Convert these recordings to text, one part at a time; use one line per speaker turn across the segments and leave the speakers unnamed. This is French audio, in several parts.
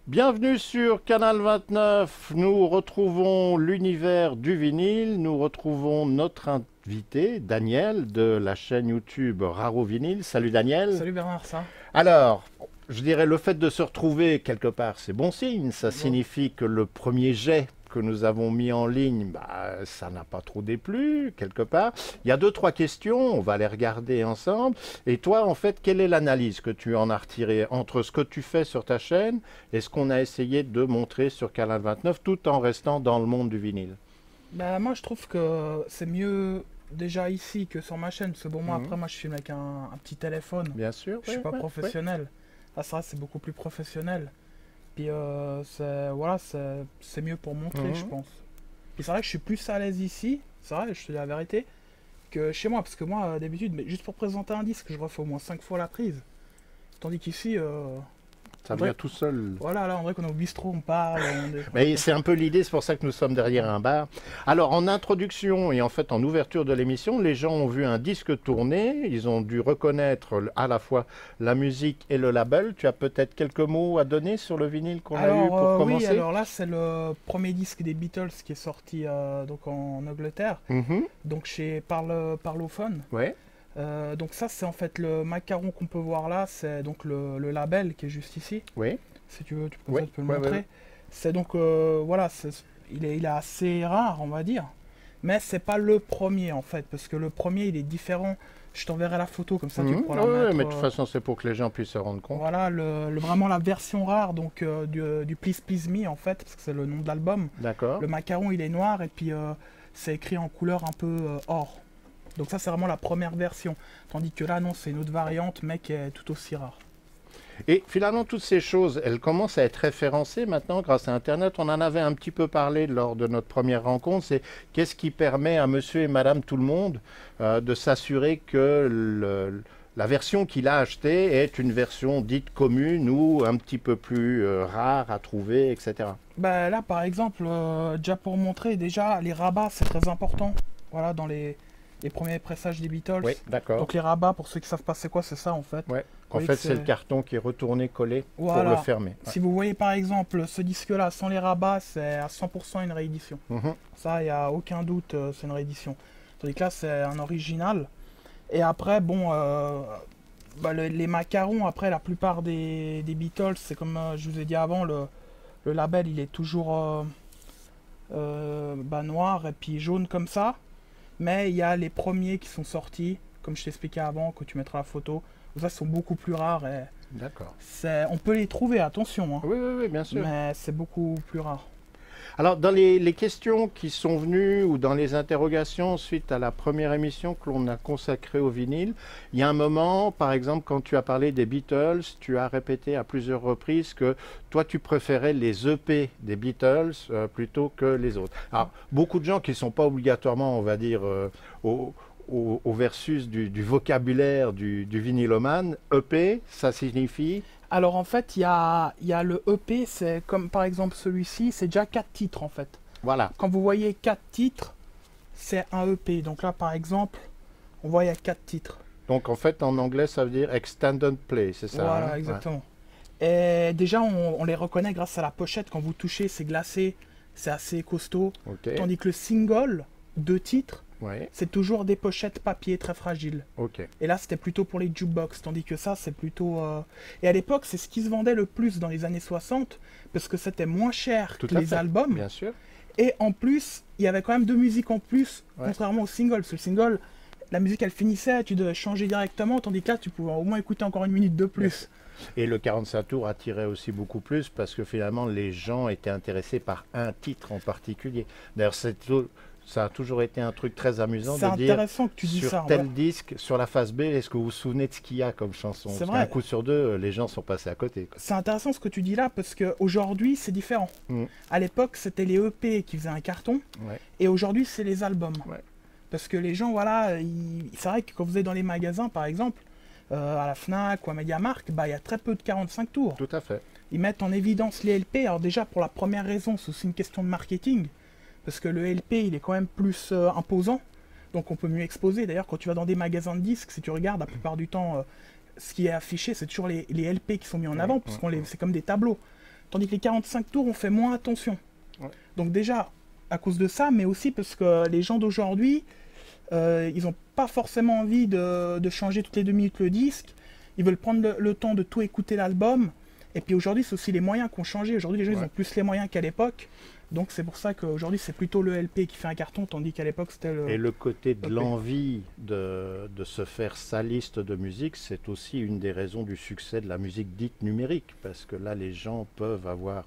Bienvenue sur Canal 29. Nous retrouvons l'univers du vinyle. Nous retrouvons notre invité, Daniel, de la chaîne YouTube Raro Vinyle. Salut Daniel.
Salut Bernard, ça?
Alors, je dirais le fait de se retrouver quelque part, c'est bon signe. Ça
Bon.
signifie que le premier jet que nous avons mis en ligne, ça n'a pas trop déplu, quelque part. Il y a deux, trois questions, on va les regarder ensemble. Et toi, en fait, quelle est l'analyse que tu en as retirée entre ce que tu fais sur ta chaîne et ce qu'on a essayé de montrer sur Canal 29, tout en restant dans le monde du vinyle?
Moi je trouve que c'est mieux déjà ici que sur ma chaîne, parce que bon moi
Mhm.
après moi je filme avec un petit téléphone,
Bien sûr,
je suis pas professionnel. Là ça c'est beaucoup plus professionnel. Puis voilà, c'est mieux pour montrer je
Mhm.
pense. Puis c'est vrai que je suis plus à l'aise ici, c'est vrai, je te dis la vérité, que chez moi, parce que moi d'habitude, mais juste pour présenter un disque, je refais au moins 5 fois la prise. Tandis qu'ici,
Ça
on
vient
dirait,
tout seul.
voilà, là on dirait qu'on est au bistrot, on parle,
Mais c'est un peu l'idée, c'est pour ça que nous sommes derrière un bar. Alors, en introduction et en fait en ouverture de l'émission, les gens ont vu un disque tourner, ils ont dû reconnaître à la fois la musique et le label. Tu as peut-être quelques mots à donner sur le vinyle qu'on a eu
Alors
pour
oui,
commencer?
alors là c'est le premier disque des Beatles qui est sorti donc en Angleterre,
Mhm.
donc chez Parlophone.
Ouais,
Donc ça c'est en fait le macaron qu'on peut voir là, c'est donc le label qui est juste ici.
oui,
Si tu veux, tu peux,
ouais,
tu peux le
ouais, ouais,
montrer.
ouais.
C'est donc voilà, il est assez rare on va dire, mais c'est pas le premier en fait, parce que le premier il est différent. Je t'enverrai la photo comme ça tu
Mhm.
pourras
Ouais,
la
ouais,
mettre.
mais de toute façon, c'est pour que les gens puissent se rendre compte.
Voilà, vraiment la version rare donc du Please Please Me en fait, parce que c'est le nom de l'album.
D'accord.
Le macaron il est noir et puis c'est écrit en couleur un peu or. Donc ça c'est vraiment la première version. Tandis que là non c'est une autre variante mais qui est tout aussi rare.
Et finalement, toutes ces choses, elles commencent à être référencées maintenant grâce à Internet. On en avait un petit peu parlé lors de notre première rencontre. C'est qu'est-ce qui permet à monsieur et madame tout le monde de s'assurer que la version qu'il a achetée est une version dite commune ou un petit peu plus rare à trouver, etc.
Bah là par exemple, déjà pour montrer déjà les rabats c'est très important. Voilà dans les premiers pressages des Beatles.
Oui, d'accord.
Donc les rabats pour ceux qui savent pas c'est quoi c'est ça en fait.
Ouais.
Vous
En
voyez
fait,
que
c'est le carton qui est retourné, collé pour le
Voilà.
fermer. Ouais.
Si vous voyez par exemple ce disque là sans les rabats c'est à 100% une réédition.
Mhm.
Ça, il n'y a aucun doute, c'est une réédition. Tandis que là, c'est un original. Et après, bon, les macarons, après, la plupart des Beatles, c'est comme je vous ai dit avant, le label, il est toujours noir et puis jaune comme ça. Mais il y a les premiers qui sont sortis, comme je t'expliquais avant, que tu mettras la photo. Ça, sont beaucoup plus rares. Et
D'accord.
on peut les trouver, attention, hein,
Oui, oui, oui, bien sûr.
mais c'est beaucoup plus rare.
Alors, dans les questions qui sont venues ou dans les interrogations suite à la première émission que l'on a consacrée au vinyle, il y a un moment, par exemple, quand tu as parlé des Beatles, tu as répété à plusieurs reprises que toi, tu préférais les EP des Beatles plutôt que les autres. Alors, beaucoup de gens qui ne sont pas obligatoirement, on va dire, au versus du vocabulaire du vinylomane, EP, ça signifie...
Alors en fait, il y a le EP, c'est comme par exemple celui-ci, c'est déjà 4 titres en fait.
Voilà.
Quand vous voyez 4 titres, c'est un EP. Donc là par exemple, on voit il y a 4 titres.
Donc, en fait, en anglais, ça veut dire extended play, c'est ça?
Voilà,
Hein? Ouais.
exactement. Et déjà, on les reconnaît grâce à la pochette. Quand vous touchez, c'est glacé, c'est assez costaud.
Ok.
Tandis que le single, 2 titres,
Ouais.
c'est toujours des pochettes papier très fragiles.
Ok.
Et là, c'était plutôt pour les jukebox, tandis que ça, c'est plutôt... Et à l'époque, c'est ce qui se vendait le plus dans les années 60, parce que c'était moins cher
Tout
que
à
les
fait.
albums.
Bien sûr.
Et en plus, il y avait quand même de musique en plus,
Ouais.
contrairement au single. Parce que le single, la musique, elle finissait, tu devais changer directement, tandis que là, tu pouvais au moins écouter encore une minute de plus.
Et le 45 tours attirait aussi beaucoup plus parce que finalement, les gens étaient intéressés par un titre en particulier. D'ailleurs, ça a toujours été un truc très amusant
C'est
de dire
intéressant que tu dis
sur
ça.
tel
Ouais.
disque, sur la face B, est-ce que vous vous souvenez de ce qu'il y a comme chanson?
C'est
Parce
vrai.
qu'un coup sur deux, les gens sont passés à côté, quoi.
C'est intéressant ce que tu dis là, parce qu'aujourd'hui, c'est différent.
Mm.
À l'époque, c'était les EP qui faisaient un carton,
Ouais.
et aujourd'hui, c'est les albums.
Ouais.
Parce que les gens, voilà, c'est vrai que quand vous êtes dans les magasins, par exemple, à la Fnac ou à MediaMarkt, il y a très peu de 45 tours.
Tout à fait.
Ils mettent en évidence les LP. Alors déjà, pour la première raison, c'est aussi une question de marketing. Parce que le LP, il est quand même plus imposant. Donc on peut mieux exposer. D'ailleurs, quand tu vas dans des magasins de disques, si tu regardes, la plupart du temps, ce qui est affiché, c'est toujours les LP qui sont mis en avant, parce c'est comme des tableaux. Tandis que les 45 tours, on fait moins attention.
Ouais.
Donc déjà, à cause de ça, mais aussi parce que les gens d'aujourd'hui, ils n'ont pas forcément envie de changer toutes les 2 minutes le disque. Ils veulent prendre le temps de tout écouter l'album. Et puis aujourd'hui, c'est aussi les moyens qui ont changé. Aujourd'hui, les gens, ils ont plus les moyens qu'à l'époque. Donc c'est pour ça qu'aujourd'hui, c'est plutôt le LP qui fait un carton, tandis qu'à l'époque, c'était le...
Et le côté de l'envie de se faire sa liste de musique, c'est aussi une des raisons du succès de la musique dite numérique. Parce que là, les gens peuvent avoir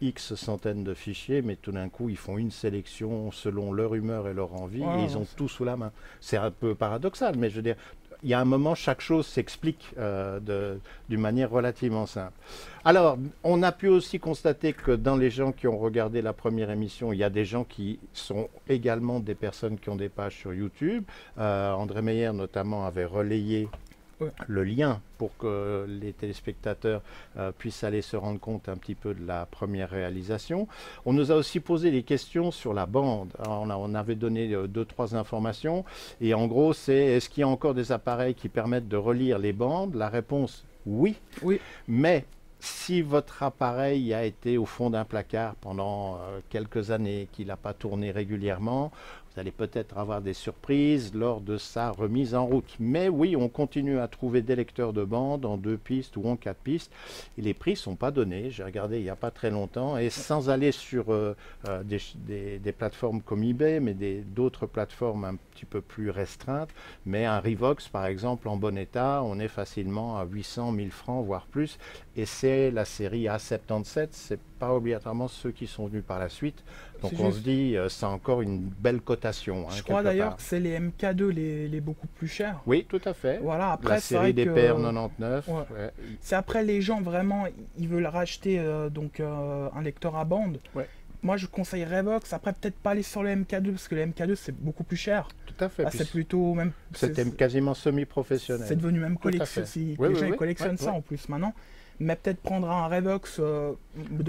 X centaines de fichiers, mais tout d'un coup, ils font une sélection selon leur humeur et leur envie, et ils ont tout sous la main. C'est un peu paradoxal, mais je veux dire, il y a un moment, chaque chose s'explique d'une manière relativement simple. Alors, on a pu aussi constater que dans les gens qui ont regardé la première émission, il y a des gens qui sont également des personnes qui ont des pages sur YouTube. André Meyer, notamment, avait relayé le lien pour que les téléspectateurs puissent aller se rendre compte un petit peu de la première réalisation. On nous a aussi posé des questions sur la bande. Alors, on avait donné 2-3 informations et en gros c'est est-ce qu'il y a encore des appareils qui permettent de relire les bandes? La réponse oui, mais si votre appareil a été au fond d'un placard pendant quelques années, qu'il n'a pas tourné régulièrement, vous allez peut-être avoir des surprises lors de sa remise en route. Mais oui, on continue à trouver des lecteurs de bande en 2 pistes ou en 4 pistes. Et les prix ne sont pas donnés. J'ai regardé il n'y a pas très longtemps. Et sans aller sur des plateformes comme eBay, mais d'autres plateformes un petit peu plus restreintes. Mais un Revox, par exemple, en bon état, on est facilement à 800, 1000 francs, voire plus. Et c'est la série A77. Ce n'est pas obligatoirement ceux qui sont venus par la suite. Donc on se dit, c'est encore une belle cotation.
Je crois d'ailleurs que c'est les MK2 les beaucoup plus chers.
Oui, tout à fait.
Voilà, après,
la série des PR 99.
Ouais. Ouais. C'est après les gens vraiment, ils veulent racheter un lecteur à bande. Ouais. Moi, je conseille Revox. Après, peut-être pas aller sur le MK2 parce que le MK2 c'est beaucoup plus cher.
Tout à fait.
C'est plutôt même.
C'était quasiment semi-professionnel.
C'est devenu même collection. Les gens ils collectionnent ça en plus maintenant. Mais peut-être prendre un Revox de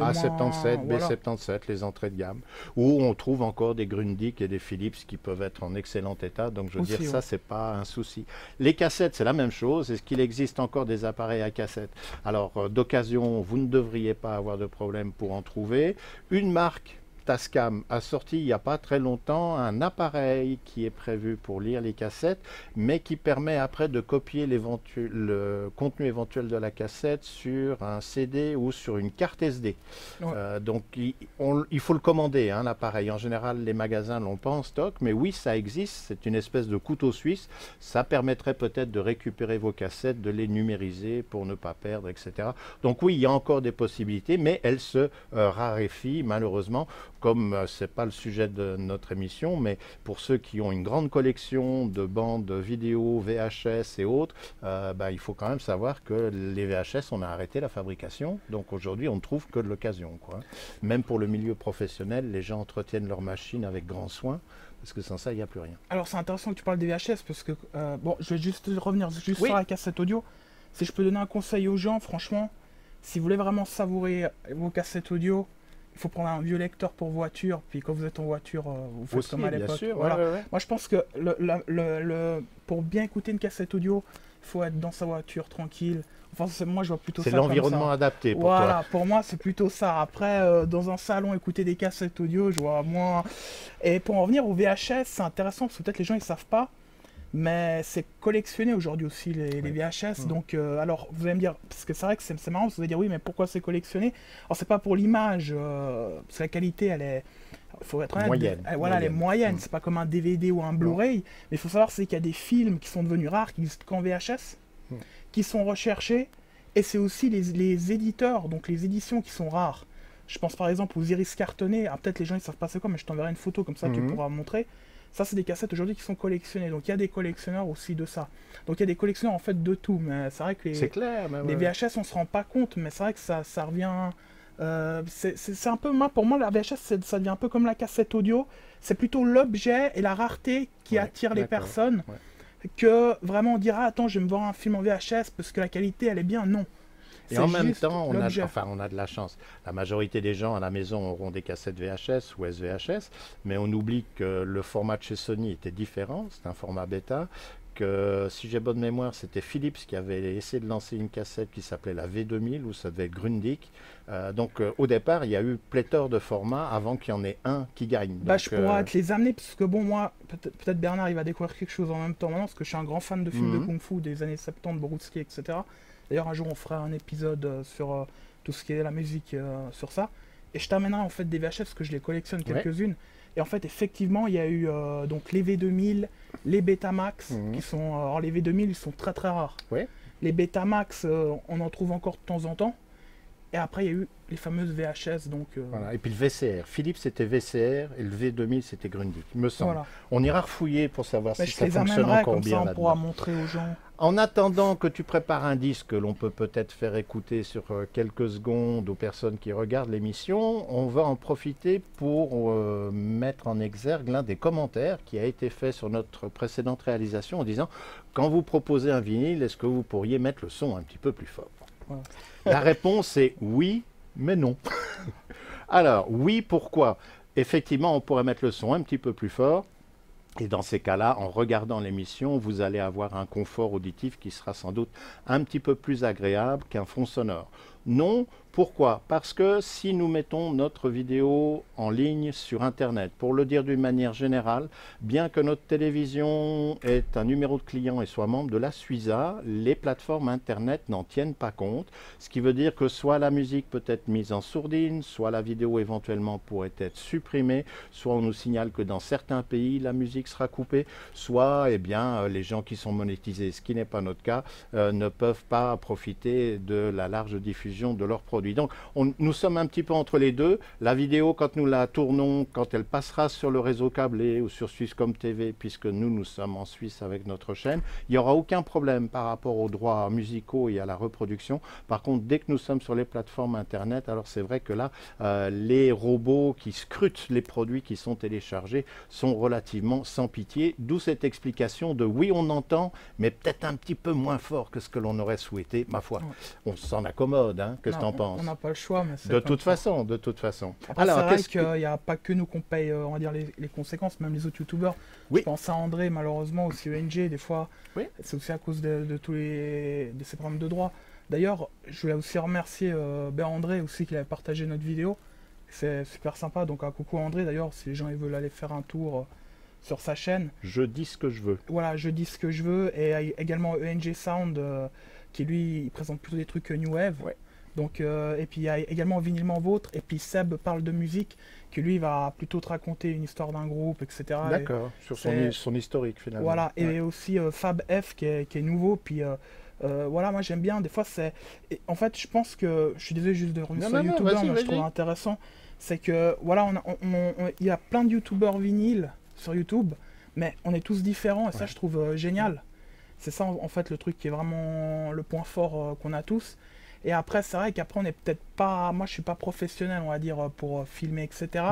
A77,
moins,
B77, les entrées de gamme, où on trouve encore des Grundig et des Philips qui peuvent être en excellent état. Donc je veux dire, ça, c'est pas un souci. Les cassettes, c'est la même chose. Est-ce qu'il existe encore des appareils à cassette? Alors, d'occasion, vous ne devriez pas avoir de problème pour en trouver. Une marque, Tascam, a sorti il n'y a pas très longtemps un appareil qui est prévu pour lire les cassettes, mais qui permet après de copier le contenu éventuel de la cassette sur un CD ou sur une carte SD. Ouais. Donc il faut le commander, hein, l'appareil. En général, les magasins ne l'ont pas en stock, mais oui, ça existe. C'est une espèce de couteau suisse. Ça permettrait peut-être de récupérer vos cassettes, de les numériser pour ne pas perdre, etc. Donc oui, il y a encore des possibilités, mais elles se raréfient malheureusement. Comme ce n'est pas le sujet de notre émission, mais pour ceux qui ont une grande collection de bandes vidéo, VHS et autres, il faut quand même savoir que les VHS, on a arrêté la fabrication. Donc aujourd'hui, on ne trouve que de l'occasion, quoi. Même pour le milieu professionnel, les gens entretiennent leur machine avec grand soin, parce que sans ça, il n'y a plus rien.
Alors c'est intéressant que tu parles des VHS, parce que, je vais juste revenir sur la cassette audio. Si je peux donner un conseil aux gens, franchement, si vous voulez vraiment savourer vos cassettes audio, il faut prendre un vieux lecteur pour voiture, puis quand vous êtes en voiture, vous faites comme à l'époque. Voilà. Ouais. Moi, je pense que pour bien écouter une cassette audio, il faut être dans sa voiture, tranquille. Enfin, moi, je vois plutôt ça.
C'est l'environnement adapté pour toi.
Voilà, pour moi, c'est plutôt ça. Après, dans un salon, écouter des cassettes audio, je vois moins. Et pour en venir au VHS, c'est intéressant, parce que peut-être les gens, ils ne savent pas. Mais c'est collectionné aujourd'hui aussi les VHS. Donc, alors vous allez me dire, parce que c'est vrai que c'est marrant, vous allez dire oui, mais pourquoi c'est collectionné? Alors, c'est pas pour l'image, parce que la qualité, elle est. Il faut être honnête,
moyenne.
Elle est moyenne. C'est pas comme un DVD ou un Blu-ray. Mais il faut savoir c'est qu'il y a des films qui sont devenus rares, qui existent qu'en VHS, qui sont recherchés. Et c'est aussi les éditeurs, donc les éditions qui sont rares. Je pense par exemple aux iris cartonnés. Ah, peut-être les gens ils savent pas c'est quoi, mais je t'enverrai une photo comme ça, tu pourras montrer. Ça, c'est des cassettes aujourd'hui qui sont collectionnées. Donc, il y a des collectionneurs aussi de ça. Donc, il y a des collectionneurs en fait de tout. Mais c'est vrai que les VHS, on ne se rend pas compte. Mais c'est vrai que ça revient. C'est un peu. Pour moi, la VHS, ça devient un peu comme la cassette audio. C'est plutôt l'objet et la rareté qui attire les personnes. Que vraiment on dira attends, je vais me voir un film en VHS parce que la qualité, elle est bien. Non.
Et en même temps, on a de la chance. La majorité des gens à la maison auront des cassettes VHS ou SVHS, mais on oublie que le format de chez Sony était différent, c'est un format bêta, si j'ai bonne mémoire, c'était Philips qui avait essayé de lancer une cassette qui s'appelait la V2000, ou ça devait être Grundig. Donc au départ, il y a eu pléthore de formats avant qu'il y en ait un qui gagne.
Bah,
Donc,
je pourrais te les amener parce que bon, moi, peut-être Bernard, il va découvrir quelque chose en même temps maintenant parce que je suis un grand fan de films de kung-fu des années 70, Borutsky, etc. D'ailleurs, un jour, on fera un épisode sur tout ce qui est la musique sur ça. Et je t'amènerai en fait des VHS parce que je les collectionne quelques-unes. Et en fait, effectivement, il y a eu donc les V2000, les Betamax, qui sont. Alors, les V2000, ils sont très très rares.
Ouais.
Les Betamax, on en trouve encore de temps en temps. Et après, il y a eu les fameuses VHS. Donc,
voilà. Et puis le VCR. Philips, c'était VCR et le V2000, c'était Grundig, me semble.
Voilà.
On ira refouiller pour savoir
Mais
si
je
ça
les
fonctionne
amènerai,
encore
comme
bien
ça, on
là-dedans.
pourra montrer aux gens.
En attendant que tu prépares un disque que l'on peut peut-être faire écouter sur quelques secondes aux personnes qui regardent l'émission, on va en profiter pour mettre en exergue l'un des commentaires qui a été fait sur notre précédente réalisation en disant « Quand vous proposez un vinyle, est-ce que vous pourriez mettre le son un petit peu plus fort ?»
Voilà.
La réponse est oui, mais non. Alors, oui, pourquoi? Effectivement, on pourrait mettre le son un petit peu plus fort. Et dans ces cas-là, en regardant l'émission, vous allez avoir un confort auditif qui sera sans doute un petit peu plus agréable qu'un fond sonore. Non, pourquoi? Parce que si nous mettons notre vidéo en ligne sur Internet, pour le dire d'une manière générale, bien que notre télévision ait un numéro de client et soit membre de la Suiza, les plateformes Internet n'en tiennent pas compte, ce qui veut dire que soit la musique peut être mise en sourdine, soit la vidéo éventuellement pourrait être supprimée, soit on nous signale que dans certains pays, la musique sera coupée, soit eh bien, les gens qui sont monétisés, ce qui n'est pas notre cas, ne peuvent pas profiter de la large diffusion de leurs produits. Donc nous sommes un petit peu entre les deux. La vidéo, quand nous la tournons, quand elle passera sur le réseau câblé ou sur Swisscom TV, puisque nous sommes en Suisse avec notre chaîne, il n'y aura aucun problème par rapport aux droits musicaux et à la reproduction. Par contre, dès que nous sommes sur les plateformes Internet, alors c'est vrai que là, les robots qui scrutent les produits qui sont téléchargés sont relativement sans pitié, d'où cette explication de oui, on entend, mais peut-être un petit peu moins fort que ce que l'on aurait souhaité. Ma foi, on s'en accommode, hein. Qu'est-ce que tu en penses?
On n'a pas le choix, mais c'est
de
comme
toute
ça.
façon, de toute façon.
Après, c'est vrai qu'il n'y a pas que nous qu'on paye, on va dire, les conséquences, même les autres youtubeurs.
Oui.
Je pense à André, malheureusement, aussi ENG, des fois.
Oui.
C'est aussi à cause de tous de ces problèmes de droit. D'ailleurs, je voulais aussi remercier André aussi qui avait partagé notre vidéo. C'est super sympa. Donc, coucou André, d'ailleurs, si les gens ils veulent aller faire un tour sur sa chaîne.
Je dis ce que je veux.
Voilà, je dis ce que je veux. Et également ENG Sound, qui lui, il présente plutôt des trucs New Wave.
Ouais.
Donc, et puis il y a également Vinylement Vôtre, et puis Seb parle de musique, qui lui va plutôt te raconter une histoire d'un groupe, etc.
D'accord, sur son historique finalement.
Voilà, et aussi Fab F qui est nouveau, puis voilà, moi j'aime bien, des fois c'est... En fait, je pense que, je suis désolé juste de revenir sur les youtubeurs, mais je trouve intéressant, c'est que, voilà, il y a plein de youtubeurs vinyles sur YouTube, mais on est tous différents, et ça je trouve génial. C'est ça en fait le truc qui est vraiment le point fort qu'on a tous. Et après, c'est vrai qu'après, on n'est peut-être pas... Moi, je suis pas professionnel, on va dire, pour filmer, etc.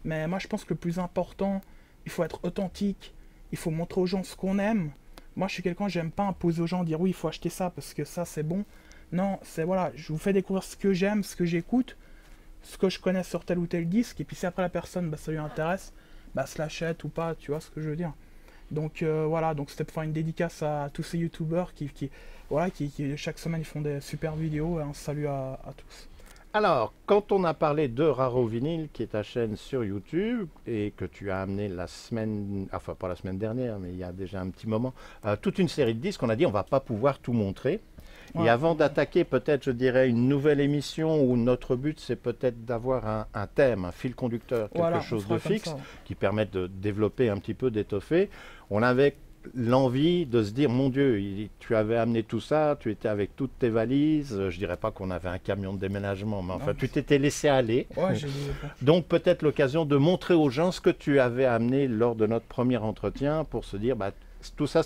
Mais moi, je pense que le plus important, il faut être authentique. Il faut montrer aux gens ce qu'on aime. Moi, je suis quelqu'un, j'aime pas imposer aux gens, dire oui, il faut acheter ça parce que ça, c'est bon. Non, c'est voilà, je vous fais découvrir ce que j'aime, ce que j'écoute, ce que je connais sur tel ou tel disque. Et puis, si après la personne, ça lui intéresse, se l'achète ou pas, tu vois ce que je veux dire. Donc voilà, donc c'était pour faire une dédicace à tous ces youtubeurs qui chaque semaine ils font des super vidéos, et un salut à tous.
Alors, quand on a parlé de Raro Vinyl, qui est ta chaîne sur YouTube, et que tu as amené la semaine, enfin pas la semaine dernière, mais il y a déjà un petit moment, toute une série de disques, on a dit on va pas pouvoir tout montrer. Et avant d'attaquer peut-être, je dirais, une nouvelle émission où notre but, c'est peut-être d'avoir un thème, un fil conducteur, quelque chose de fixe, qui permette de développer un petit peu, d'étoffer, on avait l'envie de se dire, mon Dieu, tu avais amené tout ça, tu étais avec toutes tes valises, je dirais pas qu'on avait un camion de déménagement, mais enfin, tu t'étais laissé aller. Donc peut-être l'occasion de montrer aux gens ce que tu avais amené lors de notre premier entretien pour se dire, tout ça,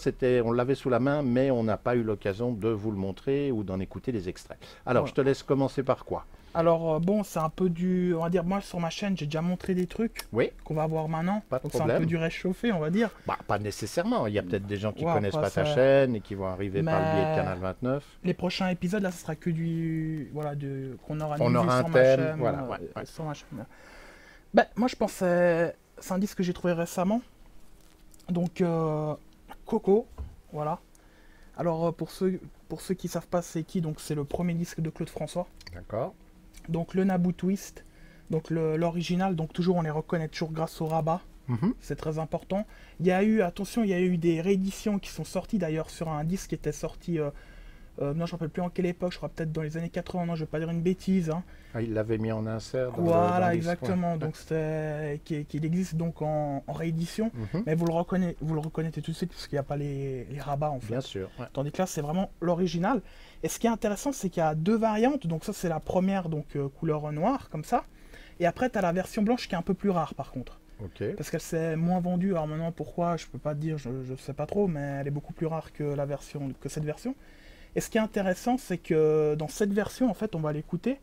on l'avait sous la main, mais on n'a pas eu l'occasion de vous le montrer ou d'en écouter les extraits. Alors, je te laisse commencer par quoi?
Alors, bon, c'est un peu du... On va dire, moi, sur ma chaîne, j'ai déjà montré des trucs qu'on va voir maintenant.
Pas de
donc,
problème.
c'est un peu du réchauffé, on va dire.
Pas nécessairement. Il y a peut-être des gens qui ne connaissent pas ta chaîne et qui vont arriver par le biais de Canal 29.
Les prochains épisodes, là, ce sera que du... Voilà, qu'on aura
on aura un thème, voilà.
Sur ma chaîne. Moi, je pense que c'est un disque que j'ai trouvé récemment. Donc... Coco, Voilà. Alors pour ceux qui savent pas c'est qui, donc c'est le premier disque de Claude François.
D'accord.
Donc le Naboo Twist, donc l'original, donc toujours on les reconnaît toujours grâce au rabat.
Mhm.
C'est très important. Il y a eu, attention, il y a eu des rééditions qui sont sorties d'ailleurs sur un disque qui était sorti, non je ne me rappelle plus en quelle époque, je crois peut-être dans les années 80, non je ne vais pas dire une bêtise. Hein.
Ah, il l'avait mis en insert dans
Voilà,
le disque,
exactement,
ouais.
donc qu'il existe donc en réédition,
Mhm.
mais vous le reconnaissez tout de suite parce qu'il n'y a pas les rabats en fait.
Bien sûr. Ouais.
Tandis que là c'est vraiment l'original. Et ce qui est intéressant c'est qu'il y a deux variantes, donc ça c'est la première, donc couleur noire comme ça, et après tu as la version blanche qui est un peu plus rare par contre.
Ok.
Parce qu'elle s'est moins vendue, alors maintenant pourquoi, je peux pas te dire, je sais pas trop, mais elle est beaucoup plus rare que cette version. Et ce qui est intéressant, c'est que dans cette version, en fait, on va l'écouter.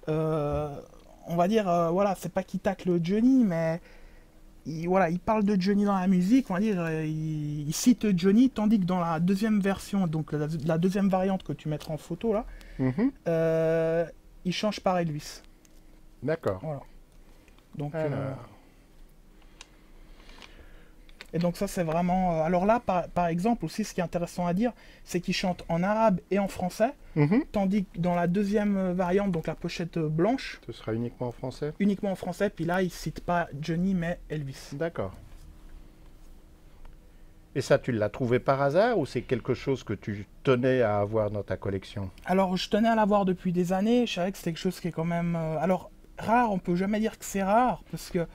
On va dire, voilà, c'est pas qu'il tacle Johnny, mais voilà, il parle de Johnny dans la musique, on va dire, il cite Johnny, tandis que dans la deuxième version, donc la deuxième variante que tu mettras en photo là,
Mhm.
il change par Elvis.
D'accord.
Voilà. Donc,
Alors.
et donc ça c'est vraiment... alors là, par exemple, aussi ce qui est intéressant à dire, c'est qu'il chante en arabe et en français,
Mhm.
tandis que dans la deuxième variante, donc la pochette blanche,
Ce sera uniquement en français.
uniquement en français, puis là il cite pas Johnny mais Elvis.
D'accord. Et ça, tu l'as trouvé par hasard ou c'est quelque chose que tu tenais à avoir dans ta collection?
Alors je tenais à l'avoir depuis des années, je savais que c'était quelque chose qui est quand même... alors rare, on peut jamais dire que c'est rare, parce que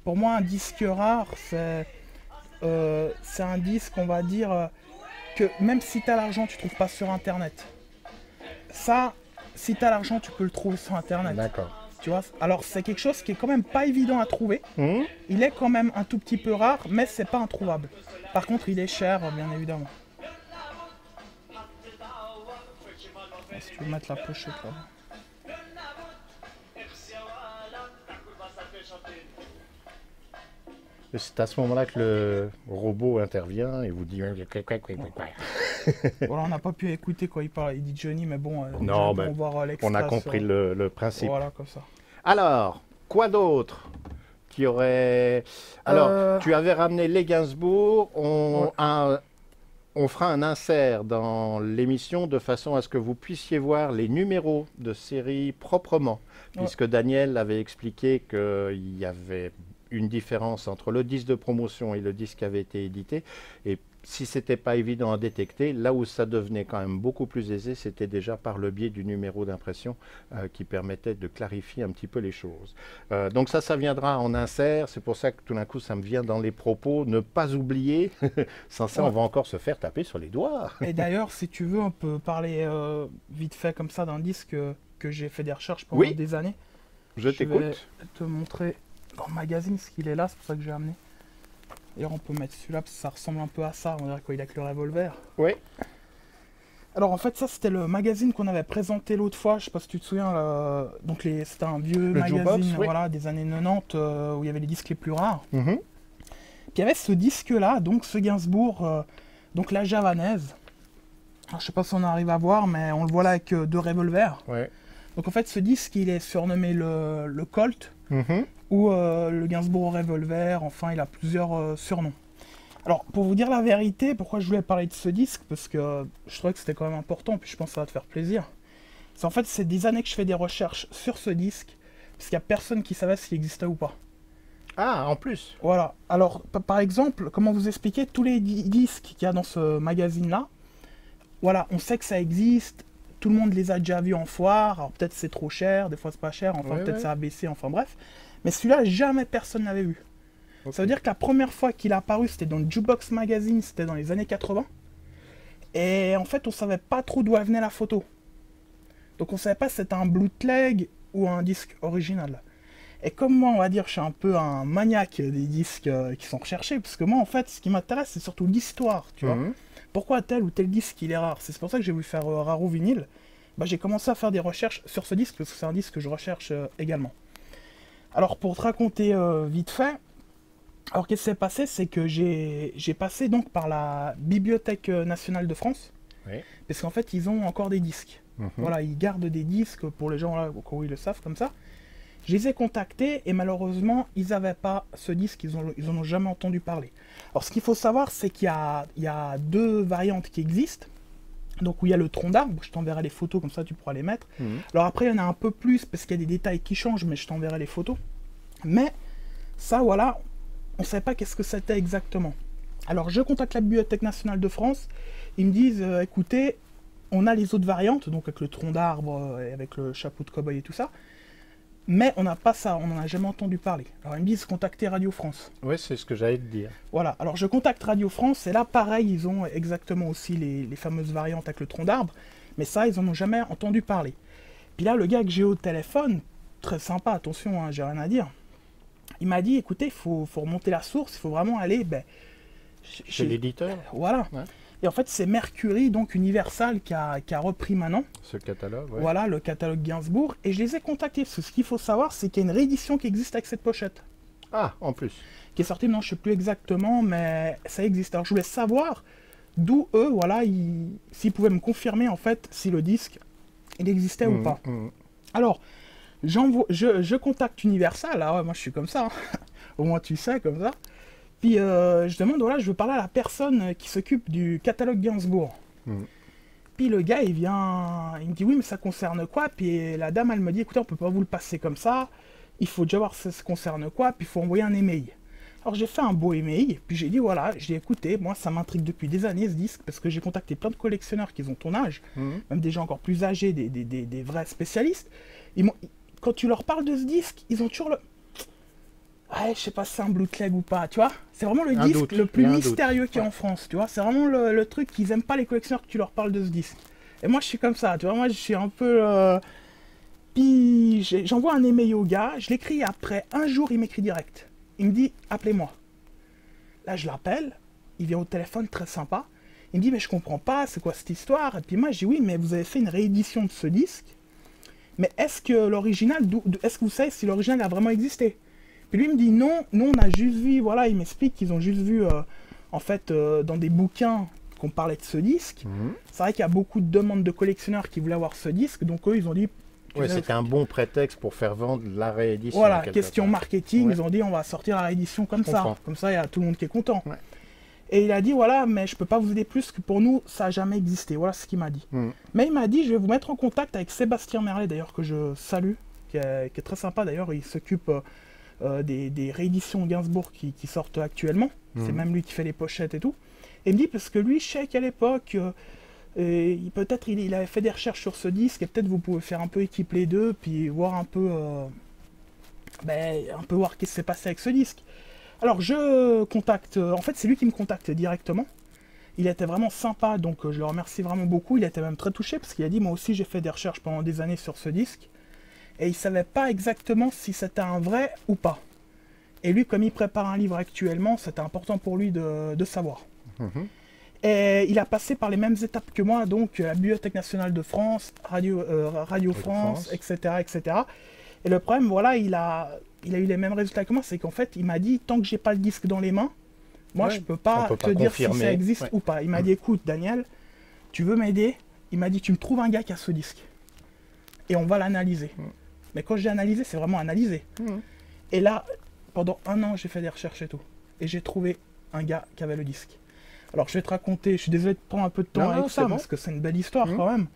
pour moi un disque rare c'est un disque, on va dire, que même si tu as l'argent, tu ne trouves pas sur Internet. Ça, si tu as l'argent, tu peux le trouver sur Internet.
D'accord.
Tu vois. Alors, c'est quelque chose qui est quand même pas évident à trouver.
Mhm.
Il est quand même un tout petit peu rare, mais c'est pas introuvable. Par contre, il est cher, bien évidemment. Si tu veux mettre la pochette là.
C'est à ce moment-là que le robot intervient et vous dit...
Voilà, on n'a pas pu écouter quand il parle. Il dit Johnny, mais bon,
Non,
déjà,
mais
pour voir l'extrait
On a compris
sur-
le principe.
Voilà, comme ça.
Alors, quoi d'autre qui aurait... Alors,
Euh,
tu avais ramené les Gainsbourg.
Ouais.
On fera un insert dans l'émission de façon à ce que vous puissiez voir les numéros de série proprement,
Ouais.
puisque Daniel avait expliqué qu'il y avait une différence entre le disque de promotion et le disque qui avait été édité. Et si c'était pas évident à détecter, là où ça devenait quand même beaucoup plus aisé, c'était déjà par le biais du numéro d'impression qui permettait de clarifier un petit peu les choses. Donc ça viendra en insert. C'est pour ça que tout d'un coup, ça me vient dans les propos. Ne pas oublier, sans ça,
Ouais.
on va encore se faire taper sur les doigts.
Et d'ailleurs, si tu veux, on peut parler vite fait comme ça d'un disque que j'ai fait des recherches pendant
Oui.
des années.
Je
vais
t'écoute.
te montrer dans le magazine ce qu'il est là, c'est pour ça que j'ai amené. D'ailleurs, on peut mettre celui-là parce que ça ressemble un peu à ça, on dirait qu'il a que le revolver.
Oui.
Alors en fait, ça c'était le magazine qu'on avait présenté l'autre fois, je sais pas si tu te souviens, donc c'était un vieux
Le
magazine
Jukebox, oui.
voilà, des années 90 où il y avait les disques les plus rares.
Mhm.
Puis il y avait ce disque-là, donc ce Gainsbourg, donc la javanaise. Alors, je sais pas si on arrive à voir, mais on le voit là avec deux revolvers.
Ouais.
Donc en fait, ce disque, il est surnommé le Colt
Mhm.
ou le Gainsbourg Revolver. Enfin, il a plusieurs surnoms. Alors, pour vous dire la vérité, pourquoi je voulais parler de ce disque, parce que je trouvais que c'était quand même important, puis je pense que ça va te faire plaisir. C'est en fait, c'est des années que je fais des recherches sur ce disque, parce qu'il n'y a personne qui savait s'il existait ou pas.
Ah, en plus.
Voilà. Alors, par exemple, comment vous expliquer tous les disques qu'il y a dans ce magazine-là. Voilà, on sait que ça existe, tout le monde les a déjà vus en foire, alors peut-être c'est trop cher, des fois c'est pas cher, enfin
Ouais,
peut-être
ouais.
ça a baissé, enfin bref. Mais celui-là, jamais personne n'avait vu.
Ok.
Ça veut dire que la première fois qu'il a apparu, c'était dans le Jukebox Magazine, c'était dans les années 80. Et en fait, on savait pas trop d'où venait la photo. Donc on savait pas si c'était un bootleg ou un disque original. Et comme moi, on va dire, je suis un peu un maniaque des disques qui sont recherchés, parce que moi, en fait, ce qui m'intéresse, c'est surtout l'histoire, tu vois.
Mhm.
Pourquoi tel ou tel disque il est rare? C'est pour ça que j'ai voulu faire Raro Vinyle. Bah, j'ai commencé à faire des recherches sur ce disque, parce que c'est un disque que je recherche également. Alors pour te raconter vite fait, alors qu'est-ce qui s'est passé, c'est que j'ai passé donc par la Bibliothèque nationale de France,
Oui.
parce qu'en fait ils ont encore des disques.
Mhm.
Voilà, ils gardent des disques pour les gens là, au cas où ils le savent comme ça. Je les ai contactés et malheureusement, ils n'avaient pas ce disque, ils en ont jamais entendu parler. Alors ce qu'il faut savoir, c'est qu'il y a deux variantes qui existent. Donc où il y a le tronc d'arbre, je t'enverrai les photos, comme ça tu pourras les mettre. Alors après, il y en a un peu plus, parce qu'il y a des détails qui changent, mais je t'enverrai les photos. Mais ça, voilà, on ne savait pas qu'est-ce que c'était exactement. Alors je contacte la Bibliothèque nationale de France, ils me disent, écoutez, on a les autres variantes, donc avec le tronc d'arbre, et avec le chapeau de cow-boy et tout ça, mais on n'a pas ça, on n'en a jamais entendu parler. Alors ils me disent, contactez Radio France.
Oui, c'est ce que j'allais te dire.
Voilà, alors je contacte Radio France, et là pareil, ils ont exactement aussi les fameuses variantes avec le tronc d'arbre, mais ça, ils n'en ont jamais entendu parler. Puis là, le gars que j'ai au téléphone, très sympa, attention, hein, j'ai rien à dire, il m'a dit, écoutez, il faut remonter la source, il faut vraiment aller
chez l'éditeur.
Voilà. Ouais. Et en fait, c'est Mercury, donc Universal, qui a repris maintenant.
Ce catalogue, ouais.
Voilà, le catalogue Gainsbourg. Et je les ai contactés, parce que ce qu'il faut savoir, c'est qu'il y a une réédition qui existe avec cette pochette.
Ah, en plus.
Qui est sortie, non, je ne sais plus exactement, mais ça existe. Alors, je voulais savoir d'où eux, voilà, s'ils pouvaient me confirmer, en fait, si le disque, il existait ou pas. Alors, je contacte Universal. Ah ouais, moi, je suis comme ça. Hein. Au moins, tu sais, comme ça. Puis je demande, voilà, je veux parler à la personne qui s'occupe du catalogue Gainsbourg. Puis le gars, il vient, il me dit, oui, mais ça concerne quoi? Puis la dame, elle me dit, écoutez, on peut pas vous le passer comme ça, il faut déjà voir ça concerne quoi, puis il faut envoyer un email. Alors j'ai fait un beau email, puis j'ai dit, voilà, j'ai écouté, moi ça m'intrigue depuis des années ce disque, parce que j'ai contacté plein de collectionneurs qui ont ton âge, même des gens encore plus âgés, des vrais spécialistes. Quand tu leur parles de ce disque, ils ont toujours le... Ouais, je sais pas si c'est un bootleg ou pas, tu vois. C'est vraiment le disque le plus mystérieux qu'il y a en France, tu vois. C'est vraiment le truc qu'ils aiment pas les collectionneurs que tu leur parles de ce disque. Et moi, je suis comme ça, tu vois. Moi, je suis un peu... Puis, j'envoie un email au gars, je l'écris après un jour, il m'écrit direct. Il me dit, appelez-moi. Là, je l'appelle, il vient au téléphone, très sympa. Il me dit, mais je comprends pas, c'est quoi cette histoire? Et puis moi, je dis, oui, mais vous avez fait une réédition de ce disque. Mais est-ce que l'original, est-ce que vous savez si l'original a vraiment existé? Puis lui me dit non, nous on a juste vu, voilà, il m'explique qu'ils ont juste vu, en fait, dans des bouquins qu'on parlait de ce disque. C'est vrai qu'il y a beaucoup de demandes de collectionneurs qui voulaient avoir ce disque, donc eux ils ont dit...
Ouais, c'était un bon prétexte pour faire vendre la réédition.
Voilà, question marketing, ils ont dit on va sortir la réédition comme ça. Comme ça, il y a tout le monde qui est content. Ouais. Et il a dit voilà, mais je peux pas vous aider plus que pour nous, ça n'a jamais existé. Voilà ce qu'il m'a dit. Mais il m'a dit je vais vous mettre en contact avec Sébastien Merlet, d'ailleurs, que je salue, qui est très sympa d'ailleurs, il s'occupe... des rééditions Gainsbourg qui sortent actuellement. C'est même lui qui fait les pochettes et tout. Et il me dit, parce que lui, je sais qu'à l'époque, peut-être il avait fait des recherches sur ce disque, et peut-être vous pouvez faire un peu équipe les deux, puis voir un peu voir ce qui s'est passé avec ce disque. Alors je contacte, en fait c'est lui qui me contacte directement. Il était vraiment sympa, donc je le remercie vraiment beaucoup. Il était même très touché, parce qu'il a dit, moi aussi j'ai fait des recherches pendant des années sur ce disque. Et il ne savait pas exactement si c'était un vrai ou pas. Et lui, comme il prépare un livre actuellement, c'était important pour lui de savoir. Et il a passé par les mêmes étapes que moi, donc la Bibliothèque nationale de France, Radio France, etc., etc. Et le problème, voilà, il a eu les mêmes résultats que moi, c'est qu'en fait, il m'a dit, tant que j'ai pas le disque dans les mains, moi, je peux pas te dire si ça existe ou pas. Il m'a dit, écoute, Daniel, tu veux m'aider? Il m'a dit, tu me trouves un gars qui a ce disque. Et on va l'analyser. Mais quand j'ai analysé, c'est vraiment analysé. Et là, pendant un an, j'ai fait des recherches et tout. Et j'ai trouvé un gars qui avait le disque. Alors, je vais te raconter, je suis désolé de prendre un peu de temps avec ça, parce que c'est une belle histoire quand même.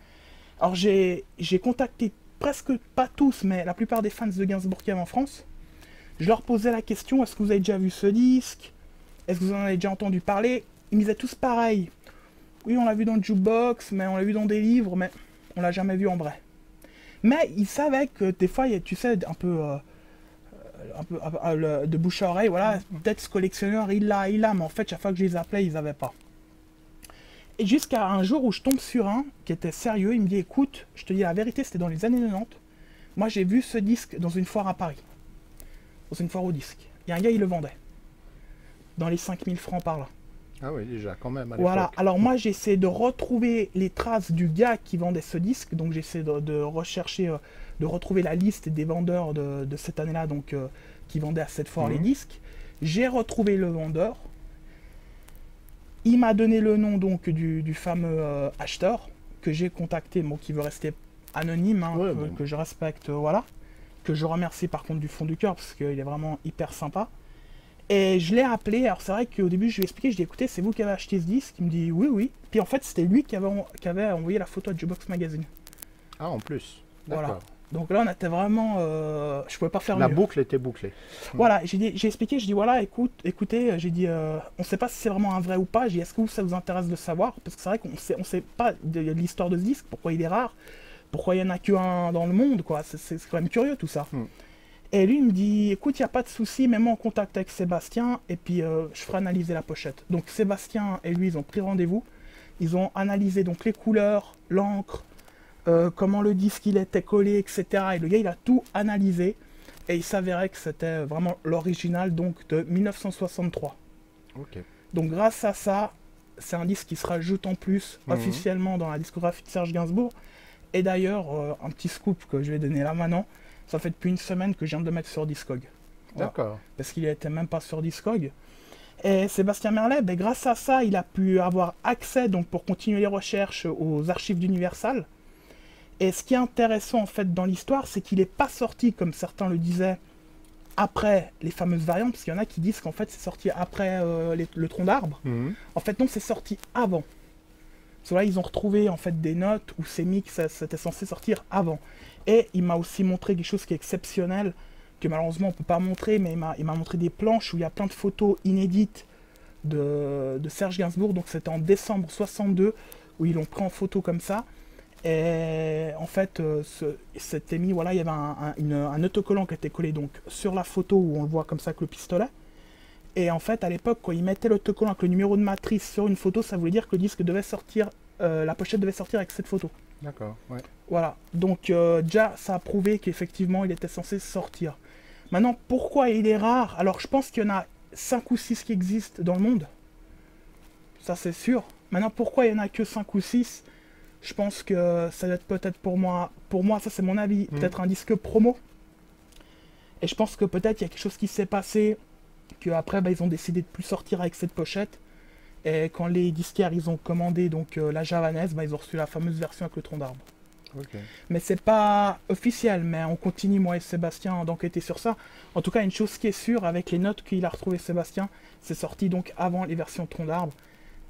Alors, j'ai contacté presque pas tous, mais la plupart des fans de Gainsbourg qui y avait en France. Je leur posais la question, est-ce que vous avez déjà vu ce disque? Est-ce que vous en avez déjà entendu parler? Ils me disaient tous pareil. Oui, on l'a vu dans le jukebox, mais on l'a vu dans des livres, mais on l'a jamais vu en vrai. Mais ils savaient que des fois, tu sais, un peu de bouche à oreille, voilà, peut-être ce collectionneur, il l'a, mais en fait, chaque fois que je les appelais, ils n'avaient pas. Et jusqu'à un jour où je tombe sur un qui était sérieux, il me dit, écoute, je te dis la vérité, c'était dans les années 90. Moi, j'ai vu ce disque dans une foire à Paris. Dans une foire au disque. Il y a un gars, il le vendait. Dans les 5000 francs par là.
Ah oui, déjà, quand même, à l'époque.
Voilà, alors moi j'essaie de retrouver les traces du gars qui vendait ce disque, donc j'essaie de rechercher, de retrouver la liste des vendeurs de cette année-là, donc qui vendaient à cette foire les disques. J'ai retrouvé le vendeur, il m'a donné le nom donc du fameux acheteur, que j'ai contacté, bon, qui veut rester anonyme, hein, que je respecte, voilà. que je remercie par contre du fond du cœur, parce qu'il est vraiment hyper sympa. Et je l'ai appelé, alors c'est vrai qu'au début je lui ai expliqué, je lui ai dit écoutez, c'est vous qui avez acheté ce disque? Il me dit oui, oui. Puis en fait c'était lui qui avait envoyé la photo à Jukebox Magazine.
Ah, en plus.
Voilà.
D'accord.
Donc là on était vraiment... je pouvais pas faire
La
mieux.
boucle était bouclée.
Voilà, j'ai expliqué, je dis voilà, écoutez, j'ai dit, on sait pas si c'est vraiment un vrai ou pas, j'ai dit est-ce que ça vous intéresse de savoir? Parce que c'est vrai qu'on sait pas de l'histoire de ce disque, pourquoi il est rare, pourquoi il y en a qu'un dans le monde, quoi, c'est quand même curieux tout ça. Et lui il me dit écoute, il n'y a pas de souci, mets-moi en contact avec Sébastien et puis je ferai analyser la pochette. Donc Sébastien et lui ils ont pris rendez-vous, ils ont analysé donc les couleurs, l'encre, comment le disque il était collé, etc. Et le gars il a tout analysé et il s'avérait que c'était vraiment l'original donc de 1963.
Ok.
Donc grâce à ça, c'est un disque qui se rajoute en plus officiellement dans la discographie de Serge Gainsbourg. Et d'ailleurs, un petit scoop que je vais donner là maintenant, ça fait depuis une semaine que je viens de le mettre sur Discog. Voilà.
D'accord.
Parce qu'il n'était même pas sur Discog. Et Sébastien Merlet, ben, grâce à ça, il a pu avoir accès donc, pour continuer les recherches aux archives d'Universal. Et ce qui est intéressant en fait dans l'histoire, c'est qu'il n'est pas sorti, comme certains le disaient, après les fameuses variantes, parce qu'il y en a qui disent qu'en fait c'est sorti après le tronc d'arbre. En fait non, c'est sorti avant. Parce que là, ils ont retrouvé en fait des notes où ces mix c'était censé sortir avant. Et il m'a aussi montré quelque chose qui est exceptionnel, que malheureusement on ne peut pas montrer, mais il m'a montré des planches où il y a plein de photos inédites de Serge Gainsbourg. Donc c'était en décembre 62, où ils l'ont pris en photo comme ça. Et en fait, c'était mis, voilà, il y avait un autocollant qui était collé donc sur la photo où on le voit comme ça avec le pistolet. Et en fait, à l'époque, quand ils mettaient l'autocollant avec le numéro de matrice sur une photo, ça voulait dire que le disque devait sortir, la pochette devait sortir avec cette photo.
D'accord, ouais.
Voilà, donc déjà, ça a prouvé qu'effectivement, il était censé sortir. Maintenant, pourquoi il est rare? Alors, je pense qu'il y en a 5 ou 6 qui existent dans le monde. Ça, c'est sûr. Maintenant, pourquoi il n'y en a que 5 ou 6? Je pense que ça doit être peut-être pour moi, ça c'est mon avis, peut-être un disque promo. Et je pense que peut-être il y a quelque chose qui s'est passé, qu'après bah, ils ont décidé de plus sortir avec cette pochette. Et quand les disquaires ils ont commandé donc la javanaise, bah, ils ont reçu la fameuse version avec le tronc d'arbre.
Okay.
Mais c'est pas officiel, mais on continue moi et Sébastien d'enquêter sur ça. En tout cas, une chose qui est sûre, avec les notes qu'il a retrouvées Sébastien, c'est sorti donc avant les versions tronc d'arbre.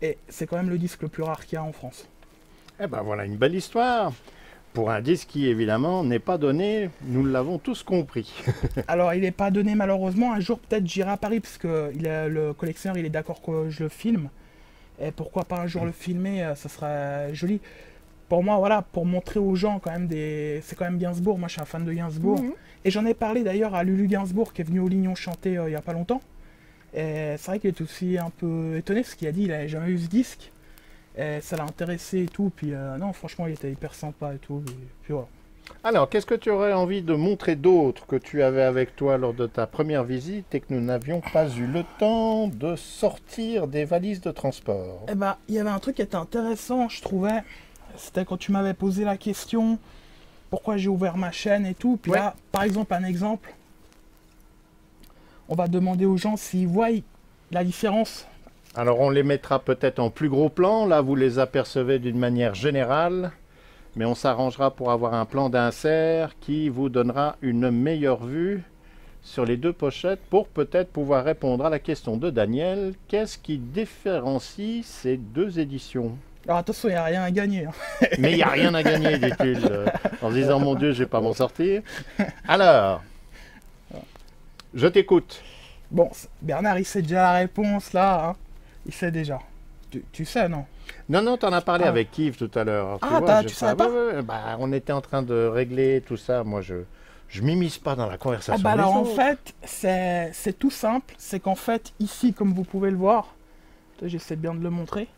Et c'est quand même le disque le plus rare qu'il y a en France.
Eh ben voilà une belle histoire pour un disque qui évidemment n'est pas donné, nous l'avons tous compris.
Alors il n'est pas donné malheureusement, un jour peut-être j'irai à Paris parce que le collectionneur il est d'accord que je le filme. Et pourquoi pas un jour le filmer, ça serait joli. Pour moi voilà, pour montrer aux gens quand même c'est quand même Gainsbourg, moi je suis un fan de Gainsbourg. Et j'en ai parlé d'ailleurs à Lulu Gainsbourg qui est venu au Lignon chanter il n'y a pas longtemps. Et c'est vrai qu'il est aussi un peu étonné parce qu'il a dit qu'il n'avait jamais eu ce disque. Et ça l'a intéressé et tout, puis non franchement il était hyper sympa et tout, et puis voilà.
Alors qu'est-ce que tu aurais envie de montrer d'autre que tu avais avec toi lors de ta première visite et que nous n'avions pas eu le temps de sortir des valises de transport?
Eh ben il y avait un truc qui était intéressant je trouvais, c'était quand tu m'avais posé la question pourquoi j'ai ouvert ma chaîne et tout, puis là par exemple un exemple, on va demander aux gens s'ils voient la différence.
Alors on les mettra peut-être en plus gros plan, là vous les apercevez d'une manière générale, mais on s'arrangera pour avoir un plan d'insert qui vous donnera une meilleure vue sur les deux pochettes pour peut-être pouvoir répondre à la question de Daniel, qu'est-ce qui différencie ces deux éditions?
Alors attention, il n'y a rien à gagner. Hein.
Mais il n'y a rien à gagner, dit-il, en disant mon Dieu, je ne vais pas m'en sortir. Alors, je t'écoute.
Bon, Bernard il sait déjà la réponse là, hein. Il sait déjà. Tu sais, non?
Non, tu en as parlé avec Yves tout à l'heure.
Tu savais pas?
Bah, on était en train de régler tout ça. Moi, je m'immisce pas dans la conversation.
Alors, en fait, c'est tout simple. C'est qu'en fait, ici, comme vous pouvez le voir, j'essaie bien de le montrer,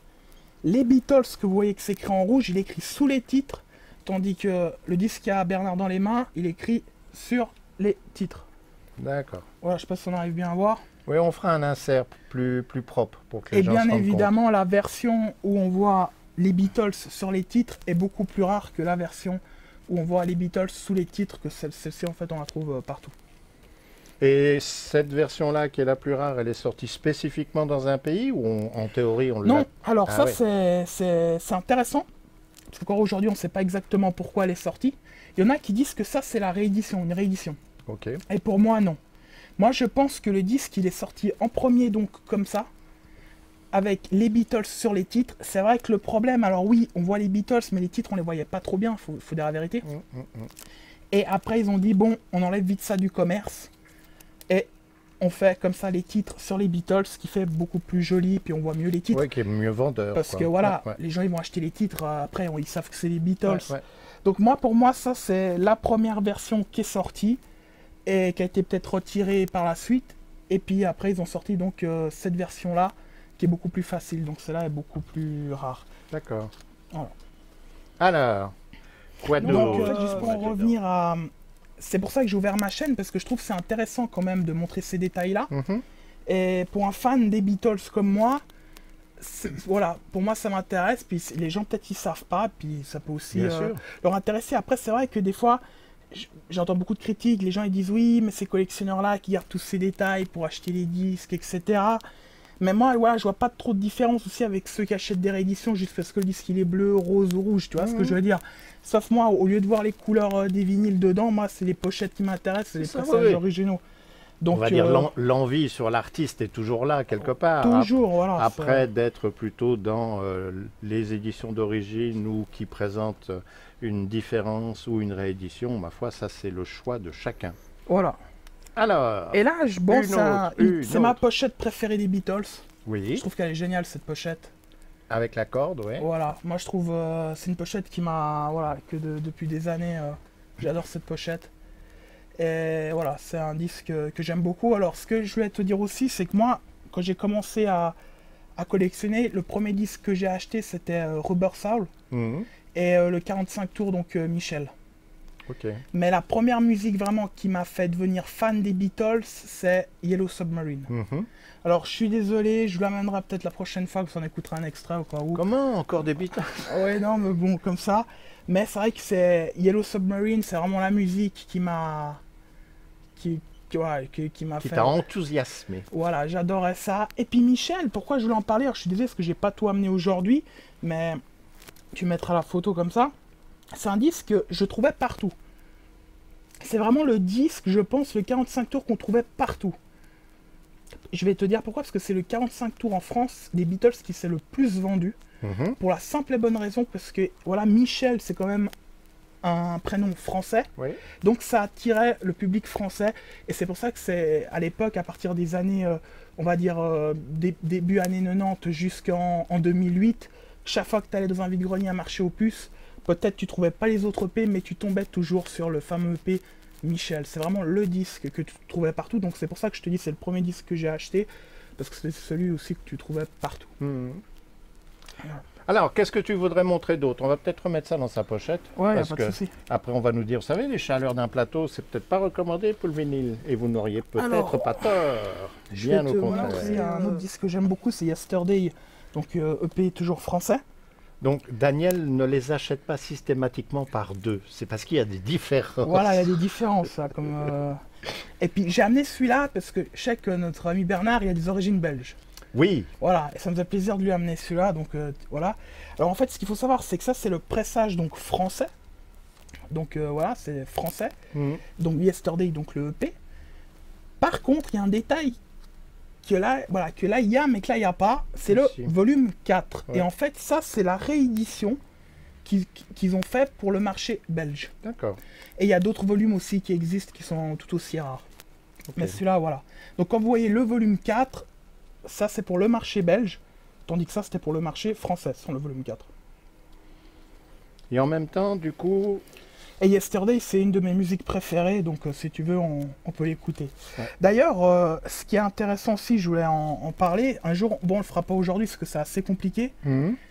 les Beatles que vous voyez que c'est écrit en rouge, il est écrit sous les titres, tandis que le disque à Bernard dans les mains, il est écrit sur les titres.
D'accord.
Voilà, je sais pas si on arrive bien à voir.
Oui, on fera un insert plus propre pour que les gens se rendent compte.
Et bien évidemment, la version où on voit les Beatles sur les titres est beaucoup plus rare que la version où on voit les Beatles sous les titres, que celle-ci en fait on la trouve partout.
Et cette version-là qui est la plus rare, elle est sortie spécifiquement dans un pays ou en théorie on l'a?
Non, alors c'est intéressant parce qu'encore aujourd'hui, on ne sait pas exactement pourquoi elle est sortie. Il y en a qui disent que ça, c'est la réédition, une réédition.
Ok.
Et pour moi, non. Moi, je pense que le disque, il est sorti en premier, donc comme ça, avec les Beatles sur les titres. C'est vrai que le problème, alors oui, on voit les Beatles, mais les titres, on les voyait pas trop bien, faut dire la vérité. Et après, ils ont dit, bon, on enlève vite ça du commerce. Et on fait comme ça les titres sur les Beatles, ce qui fait beaucoup plus joli, puis on voit mieux les titres.
Oui, qui est mieux vendeur.
Parce
quoi.
que voilà,
Ouais, ouais.
les gens, ils vont acheter les titres, après, ils savent que c'est les Beatles.
Ouais, ouais.
Donc moi, pour moi, ça, c'est la première version qui est sortie, et qui a été peut-être retirée par la suite. Et puis après, ils ont sorti donc cette version-là, qui est beaucoup plus facile. Donc celle-là est beaucoup plus rare.
D'accord.
Voilà.
Alors, quoi
Donc,
d'autre
juste pour en revenir à... C'est pour ça que j'ai ouvert ma chaîne, parce que je trouve que c'est intéressant quand même de montrer ces détails-là. Et pour un fan des Beatles comme moi, voilà, pour moi ça m'intéresse. Puis les gens peut-être ils savent pas, puis ça peut aussi
Bien sûr.
leur intéresser. Après, c'est vrai que des fois, j'entends beaucoup de critiques. Les gens ils disent oui, mais ces collectionneurs-là qui gardent tous ces détails pour acheter les disques, etc. Mais moi, voilà, je vois pas trop de différence aussi avec ceux qui achètent des rééditions juste parce que le disque il est bleu, rose ou rouge, tu vois ce que je veux dire. Sauf moi, au lieu de voir les couleurs des vinyles dedans, moi c'est les pochettes qui m'intéressent, c'est les
Ça,
passages
oui.
originaux. Donc,
On va dire l'envie sur l'artiste est toujours là, quelque part.
toujours, voilà.
Après, d'être plutôt dans les éditions d'origine ou qui présentent une différence ou une réédition, ma foi, ça c'est le choix de chacun.
Voilà.
Alors,
Et là, bon, c'est ma
autre.
pochette préférée des Beatles. Je
Oui,
trouve qu'elle est géniale cette pochette.
avec la corde, oui.
Voilà, moi je trouve c'est une pochette qui m'a, voilà, depuis des années, j'adore cette pochette. Et voilà, c'est un disque que j'aime beaucoup. Alors ce que je voulais te dire aussi, c'est que moi, quand j'ai commencé à collectionner, le premier disque que j'ai acheté c'était Rubber Soul et le 45 tours, donc Michel.
Ok.
Mais la première musique vraiment qui m'a fait devenir fan des Beatles, c'est Yellow Submarine. Alors je suis désolé, je vous l'amènerai peut-être la prochaine fois, que ça en écoutera un extrait au cas où.
Comment encore des Beatles?
Ouais, non, mais bon, comme ça. Mais c'est vrai que c'est Yellow Submarine, c'est vraiment la musique qui m'a... qui m'a
Qui
fait...
t'a enthousiasmé.
Voilà, j'adorais ça. Et puis Michel, pourquoi je voulais en parler? Alors, je suis désolé parce que j'ai pas tout amené aujourd'hui, mais tu mettras la photo comme ça. C'est un disque que je trouvais partout. C'est vraiment le disque, je pense, le 45 tours qu'on trouvait partout. Je vais te dire pourquoi, parce que c'est le 45 tours en France des Beatles qui s'est le plus vendu. Pour la simple et bonne raison, parce que voilà, Michel, c'est quand même un prénom français.
Oui.
Donc ça attirait le public français. Et c'est pour ça que c'est à l'époque, à partir des années, on va dire, début années 90 jusqu'en 2008, chaque fois que tu allais dans un vide-grenier à marché aux puces, peut-être tu trouvais pas les autres EP, mais tu tombais toujours sur le fameux EP Michel. C'est vraiment le disque que tu trouvais partout. Donc c'est pour ça que je te dis c'est le premier disque que j'ai acheté, parce que c'est celui aussi que tu trouvais partout.
Alors, qu'est-ce que tu voudrais montrer d'autre? On va peut-être remettre ça dans sa pochette.
Ouais,
parce
pas de
que
souci.
après, on va nous dire, vous savez, les chaleurs d'un plateau, c'est peut-être pas recommandé pour le vinyle. Et vous n'auriez peut-être
Alors,
pas tort.
Je
Bien
vais
au
te
contraire.
montrer un autre disque que j'aime beaucoup, c'est Yesterday. Donc EP toujours français.
Donc, Daniel ne les achète pas systématiquement par deux. C'est parce qu'il y a des différences.
Voilà, il y a des différences. Ça, comme, Et puis j'ai amené celui-là parce que je sais que notre ami Bernard, il a des origines belges.
Oui.
Voilà, et ça me fait plaisir de lui amener celui-là. Donc voilà. Alors en fait, ce qu'il faut savoir, c'est que ça, c'est le pressage donc français. Donc voilà, c'est français. Donc Yesterday, donc le EP. Par contre, il y a un détail que là, voilà, que là il y a, mais que là il n'y a pas. C'est le
Ici.
volume 4.
Ouais.
Et en fait, ça, c'est la réédition qu'ils ont fait pour le marché belge.
D'accord.
Et il y a d'autres volumes aussi qui existent qui sont tout aussi rares.
Ok.
Mais celui-là, voilà. Donc quand vous voyez le volume 4, ça c'est pour le marché belge, tandis que ça c'était pour le marché français, sans le volume 4.
Et en même temps, du coup,
Et Yesterday, c'est une de mes musiques préférées, donc si tu veux, on peut l'écouter.
Ouais.
D'ailleurs, ce qui est intéressant aussi, je voulais en parler, un jour, bon on le fera pas aujourd'hui parce que c'est assez compliqué,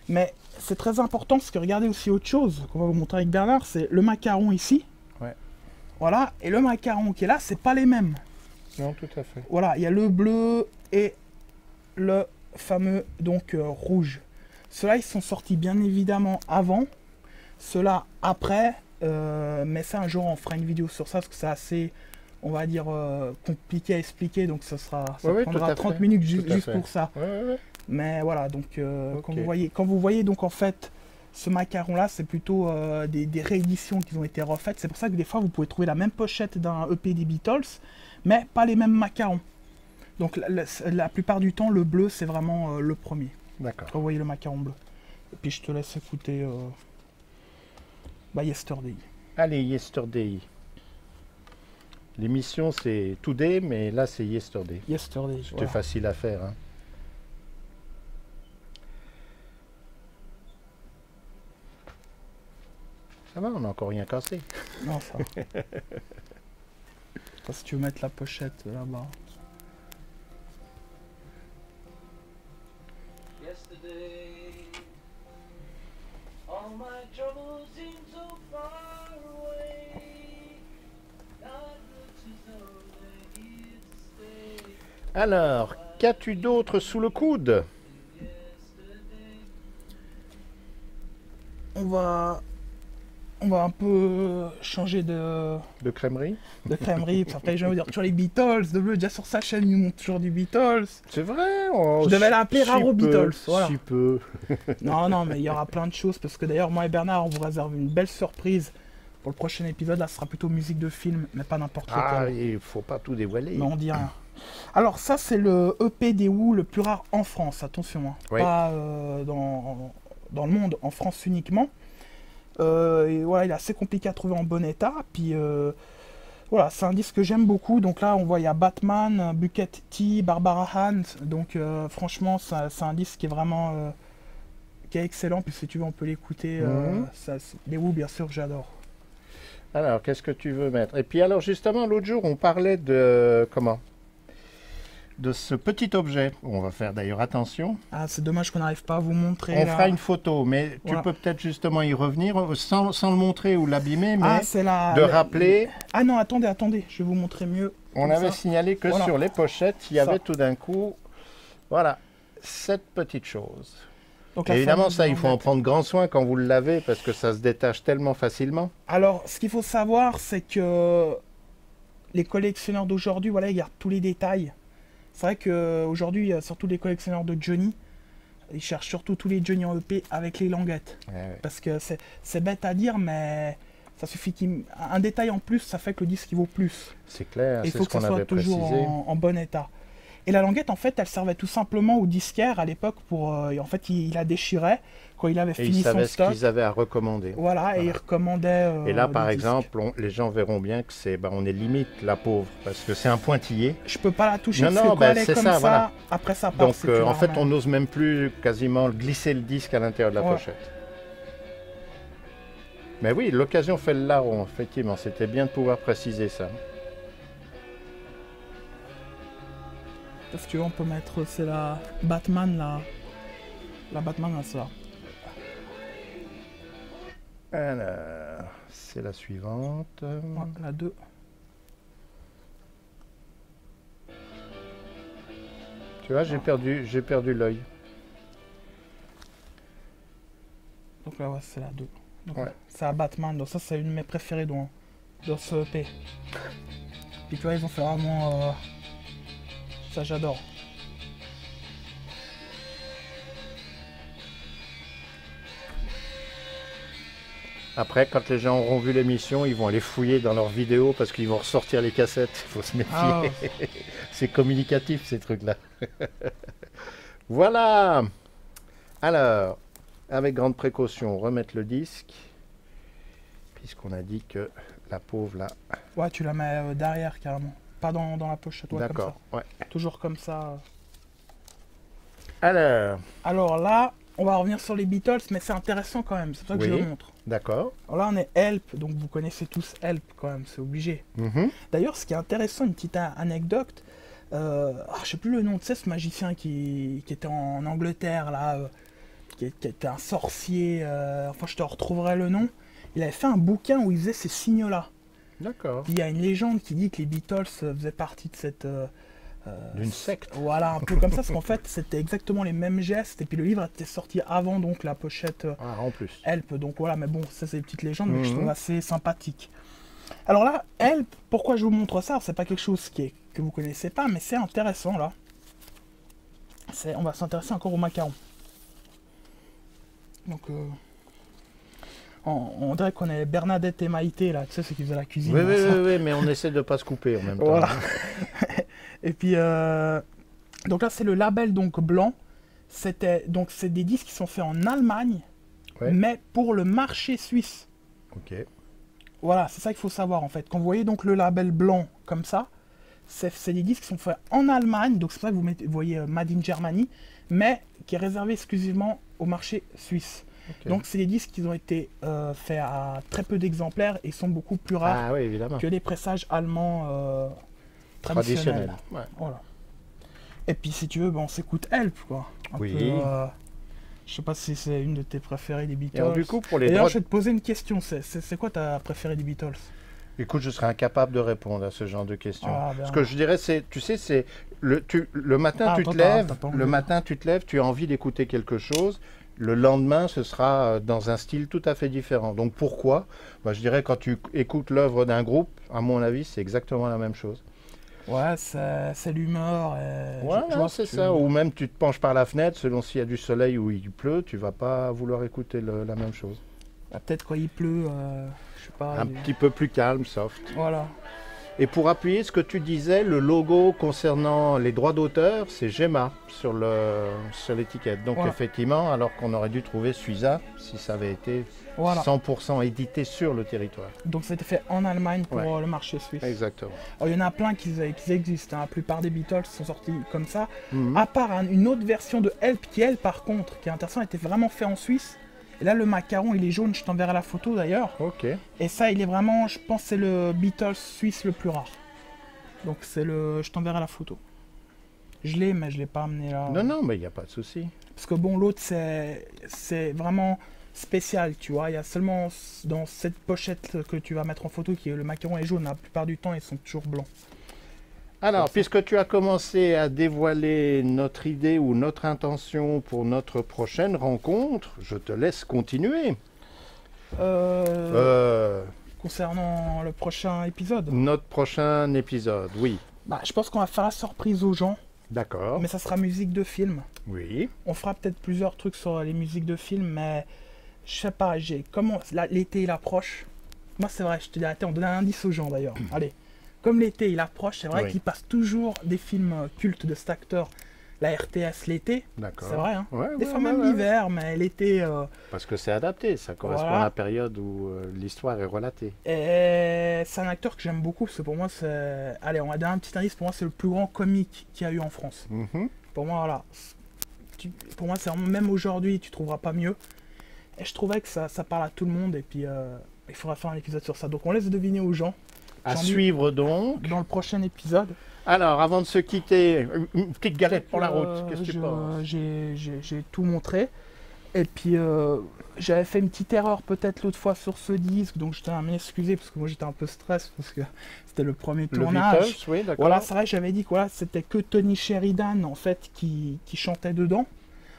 mais c'est très important parce que regardez aussi autre chose qu'on va vous montrer avec Bernard, c'est le macaron ici.
Ouais.
Voilà, et le macaron qui est là, c'est pas les mêmes.
non, tout à fait.
Voilà, il y a le bleu et le fameux donc rouge. Ceux-là, ils sont sortis bien évidemment avant, ceux-là après, mais ça un jour on fera une vidéo sur ça parce que c'est assez, on va dire, compliqué à expliquer, donc ça
Ouais,
prendra
tout à
30
fait.
minutes
Tout à
juste
fait.
pour ça.
Ouais.
Mais voilà, donc
Ok.
quand vous voyez donc en fait ce macaron-là, c'est plutôt des rééditions qui ont été refaites. C'est pour ça que des fois, vous pouvez trouver la même pochette d'un EP des Beatles, mais pas les mêmes macarons. Donc la plupart du temps, le bleu, c'est vraiment le premier.
D'accord.
Vous voyez le macaron bleu. Et puis je te laisse écouter Yesterday.
Allez, Yesterday. L'émission, c'est Today, mais là, c'est Yesterday.
Yesterday,
C'était
voilà.
facile à faire. Hein. Ça va, on n'a encore rien cassé.
Non, ça. Pas si tu veux mettre la pochette là-bas.
Yesterday, all my troubles seem so far away. God looks as though they're here to stay.
Alors, qu'as-tu d'autre sous le coude?
On va un peu changer de
crèmerie?
crèmerie. Parce qu'après, je vais vous dire toujours les Beatles. De bleu, déjà sur sa chaîne, ils montrent toujours du Beatles.
C'est vrai?
Je devais l'appeler Raro Beatles. Voilà.
Si peu.
Non, mais il y aura plein de choses. Parce que d'ailleurs, moi et Bernard, on vous réserve une belle surprise pour le prochain épisode. Là, ce sera plutôt musique de film, mais pas n'importe
Ah,
lequel.
il faut pas tout dévoiler.
Mais on dit rien. Alors, ça, c'est le EP des Who le plus rare en France. Attention, hein.
Oui.
Pas dans le monde, en France uniquement. Et voilà, il est assez compliqué à trouver en bon état. Puis voilà, c'est un disque que j'aime beaucoup. Donc là, on voit il y a Batman, Bucket T, Barbara Hand. Donc franchement, c'est un disque qui est vraiment qui est excellent. Puis si tu veux, on peut l'écouter. Les Who, bien sûr, j'adore.
Alors, qu'est-ce que tu veux mettre? Et puis alors, justement, l'autre jour, on parlait de... Comment? De ce petit objet. On va faire d'ailleurs attention.
Ah, c'est dommage qu'on n'arrive pas à vous montrer.
On
là.
fera une photo, mais
Voilà.
tu peux peut-être justement y revenir sans le montrer ou l'abîmer, mais
Ah, c'est la...
de rappeler.
Ah non, attendez, je vais vous montrer mieux.
On
comme
avait
ça.
signalé que
Voilà.
sur les pochettes, il y
Ça.
avait tout d'un coup, voilà, cette petite chose.
Donc, la
Évidemment,
fameuse
ça, il faut en
languette.
prendre grand soin quand vous le lavez, parce que ça se détache tellement facilement.
Alors, ce qu'il faut savoir, c'est que les collectionneurs d'aujourd'hui, voilà, ils gardent tous les détails. C'est vrai qu'aujourd'hui, surtout les collectionneurs de Johnny, ils cherchent surtout tous les Johnny en EP avec les languettes.
Ouais.
Parce que c'est bête à dire, mais ça suffit un détail en plus, ça fait que le disque il vaut plus.
C'est clair,
Et il
c'est
faut
ce
que ça
qu'on
soit
avait
toujours
précisé.
en bon état. Et la languette, en fait, elle servait tout simplement au disquaire à l'époque pour... en fait, il la déchirait quand il avait
Et
fini
ils
son
savaient ce
stock.
qu'ils avaient à recommander.
Voilà, et il recommandait.
Et là, par
le disque.
exemple, les gens verront bien que on est limite la pauvre, parce que c'est un pointillé.
Je peux pas la toucher
Non,
parce
non,
que quand elle est
c'est
comme
ça,
ça,
voilà.
après ça part.
Donc,
si tu la
en fait,
remets.
on n'ose même plus quasiment glisser le disque à l'intérieur de la
Ouais.
pochette. Mais oui, l'occasion fait le larron, effectivement. C'était bien de pouvoir préciser ça.
Si tu veux, on peut mettre, c'est la Batman, la Batman, là, c'est là.
Alors, c'est la suivante.
Ouais, la 2.
Tu vois, j'ai perdu l'œil.
Donc là, ouais, c'est la 2. Donc,
Ouais.
c'est la Batman, donc ça, c'est une de mes préférées dans ce EP. Et tu vois, ils ont fait vraiment... ça, j'adore.
Après, quand les gens auront vu l'émission, ils vont aller fouiller dans leurs vidéos parce qu'ils vont ressortir les cassettes. Il faut se méfier.
Ah,
C'est communicatif, ces trucs-là. Voilà. Alors, avec grande précaution, remettre le disque. Puisqu'on a dit que la pauvre, là...
ouais, tu la mets derrière, carrément. Pas dans la pochette, ouais, comme
D'accord, ouais.
ça. Toujours comme ça.
Alors,
Alors là, on va revenir sur les Beatles, mais c'est intéressant quand même, c'est pour ça que je
Oui.
le montre.
d'accord.
Alors là, on est Help, donc vous connaissez tous Help quand même, c'est obligé.
Mhm.
D'ailleurs, ce qui est intéressant, une petite anecdote, je sais plus le nom, tu sais, ce magicien qui était en Angleterre, là, qui était un sorcier, enfin je te retrouverai le nom, il avait fait un bouquin où il faisait ces signaux-là.
D'accord.
Il y a une légende qui dit que les Beatles faisaient partie de cette...
D'une secte.
Voilà, un peu comme ça, parce qu'en fait, c'était exactement les mêmes gestes, et puis le livre était sorti avant, donc, la pochette
Ah, en plus.
Help, donc voilà, mais bon, ça c'est des petites légendes, mais que je
Mhm.
trouve assez sympathiques. Alors là, Help, pourquoi je vous montre ça? C'est pas quelque chose que vous connaissez pas, mais c'est intéressant, là. On va s'intéresser encore au macaron. Donc, On dirait qu'on est Bernadette et Maïté, là, tu sais, ceux qui faisaient la cuisine.
Oui,
là,
oui,
ça.
oui, oui, mais on essaie de ne pas se couper en même temps.
Voilà. Et puis, donc là, c'est le label donc blanc. Donc, c'est des disques qui sont faits en Allemagne,
Ouais.
mais pour le marché suisse.
Ok.
Voilà, c'est ça qu'il faut savoir en fait. Quand vous voyez donc le label blanc comme ça, c'est des disques qui sont faits en Allemagne, donc c'est pour ça que vous voyez Made in Germany, mais qui est réservé exclusivement au marché suisse.
Ok.
Donc c'est des disques qui ont été faits à très peu d'exemplaires et sont beaucoup plus rares
Ah oui, évidemment.
que les pressages allemands traditionnels.
Traditionnel. Ouais.
Voilà. Et puis si tu veux, on s'écoute Help quoi. Un
Oui.
peu, je sais pas si c'est une de tes préférées des
Et
Beatles.
alors, du coup, pour les
D'ailleurs,
droits...
je vais te poser une question. C'est quoi ta préférée des Beatles?
Écoute, je serais incapable de répondre à ce genre de questions.
Ah, ben,
Ce que je dirais, c'est, tu sais, c'est le matin,
Ah,
tu te
toi,
lèves,
t'as pas envie.
le matin, tu te lèves, tu as envie d'écouter quelque chose. Le lendemain, ce sera dans un style tout à fait différent. Donc pourquoi? Je dirais quand tu écoutes l'œuvre d'un groupe, à mon avis, c'est exactement la même chose.
Ouais, c'est l'humeur.
Voilà,
je vois
c'est
ce que tu
ça.
veux dire.
Ou même tu te penches par la fenêtre, selon s'il y a du soleil ou il pleut, tu vas pas vouloir écouter la même chose.
Bah, peut-être quand il pleut, je sais pas.
Un petit peu plus calme, soft.
Voilà.
Et pour appuyer ce que tu disais, le logo concernant les droits d'auteur, c'est Gemma sur l'étiquette. Donc
Voilà.
effectivement, alors qu'on aurait dû trouver Suiza si ça avait été
Voilà.
100% édité sur le territoire.
Donc c'était fait en Allemagne pour
Ouais.
le marché suisse.
Exactement.
Alors, il y en a plein qui existent. Hein. La plupart des Beatles sont sortis comme ça.
Mhm.
À part une autre version de Help qui, elle, par contre, qui est intéressante, était vraiment fait en Suisse. Et là, le macaron, il est jaune. Je t'enverrai la photo d'ailleurs.
Ok.
Et ça, il est vraiment, je pense, c'est le Beatles suisse le plus rare. Donc je t'enverrai la photo. Je l'ai, mais je l'ai pas amené là.
Non, non, mais il n'y a pas de souci.
Parce que bon, l'autre, c'est vraiment spécial, tu vois. Il y a seulement dans cette pochette que tu vas mettre en photo qui est le macaron est jaune. La plupart du temps, ils sont toujours blancs.
Alors, puisque tu as commencé à dévoiler notre idée ou notre intention pour notre prochaine rencontre, je te laisse continuer.
Concernant le prochain épisode,
Notre prochain épisode, oui.
je pense qu'on va faire la surprise aux gens,
D'accord.
mais ça sera musique de film.
Oui.
On fera peut-être plusieurs trucs sur les musiques de film, mais je sais pas, l'été il approche. Moi c'est vrai, je te dis, attends, on donne un indice aux gens d'ailleurs. Allez, comme l'été il approche, c'est vrai
Oui.
qu'il passe toujours des films cultes de cet acteur. La RTS l'été,
D'accord.
c'est vrai, hein.
Ouais,
Des
ouais,
fois
ouais,
même
ouais.
l'hiver, mais l'été.
Parce que c'est adapté, ça correspond
Voilà.
à la période où l'histoire est relatée.
Et c'est un acteur que j'aime beaucoup, parce que pour moi c'est. Allez, on va donner un petit indice, pour moi c'est le plus grand comique qu'il y a eu en France.
Mhm.
Pour moi, voilà. Pour moi, c'est vraiment, même aujourd'hui, tu trouveras pas mieux. Et je trouvais que ça parle à tout le monde, et puis il faudra faire un épisode sur ça. Donc on laisse deviner aux gens
À
J'en ai-
suivre donc.
dans le prochain épisode.
Alors, avant de se quitter, une petite galette pour la route. Qu'est-ce que tu
Je-
penses?
J'ai tout montré. Et puis j'avais fait une petite erreur peut-être l'autre fois sur ce disque, donc je tiens à m'excuser parce que moi j'étais un peu stress parce que c'était le premier
Le
tournage.
Beatles, oui, d'accord.
Voilà, c'est vrai, j'avais dit que voilà, c'était que Tony Sheridan en fait qui chantait dedans.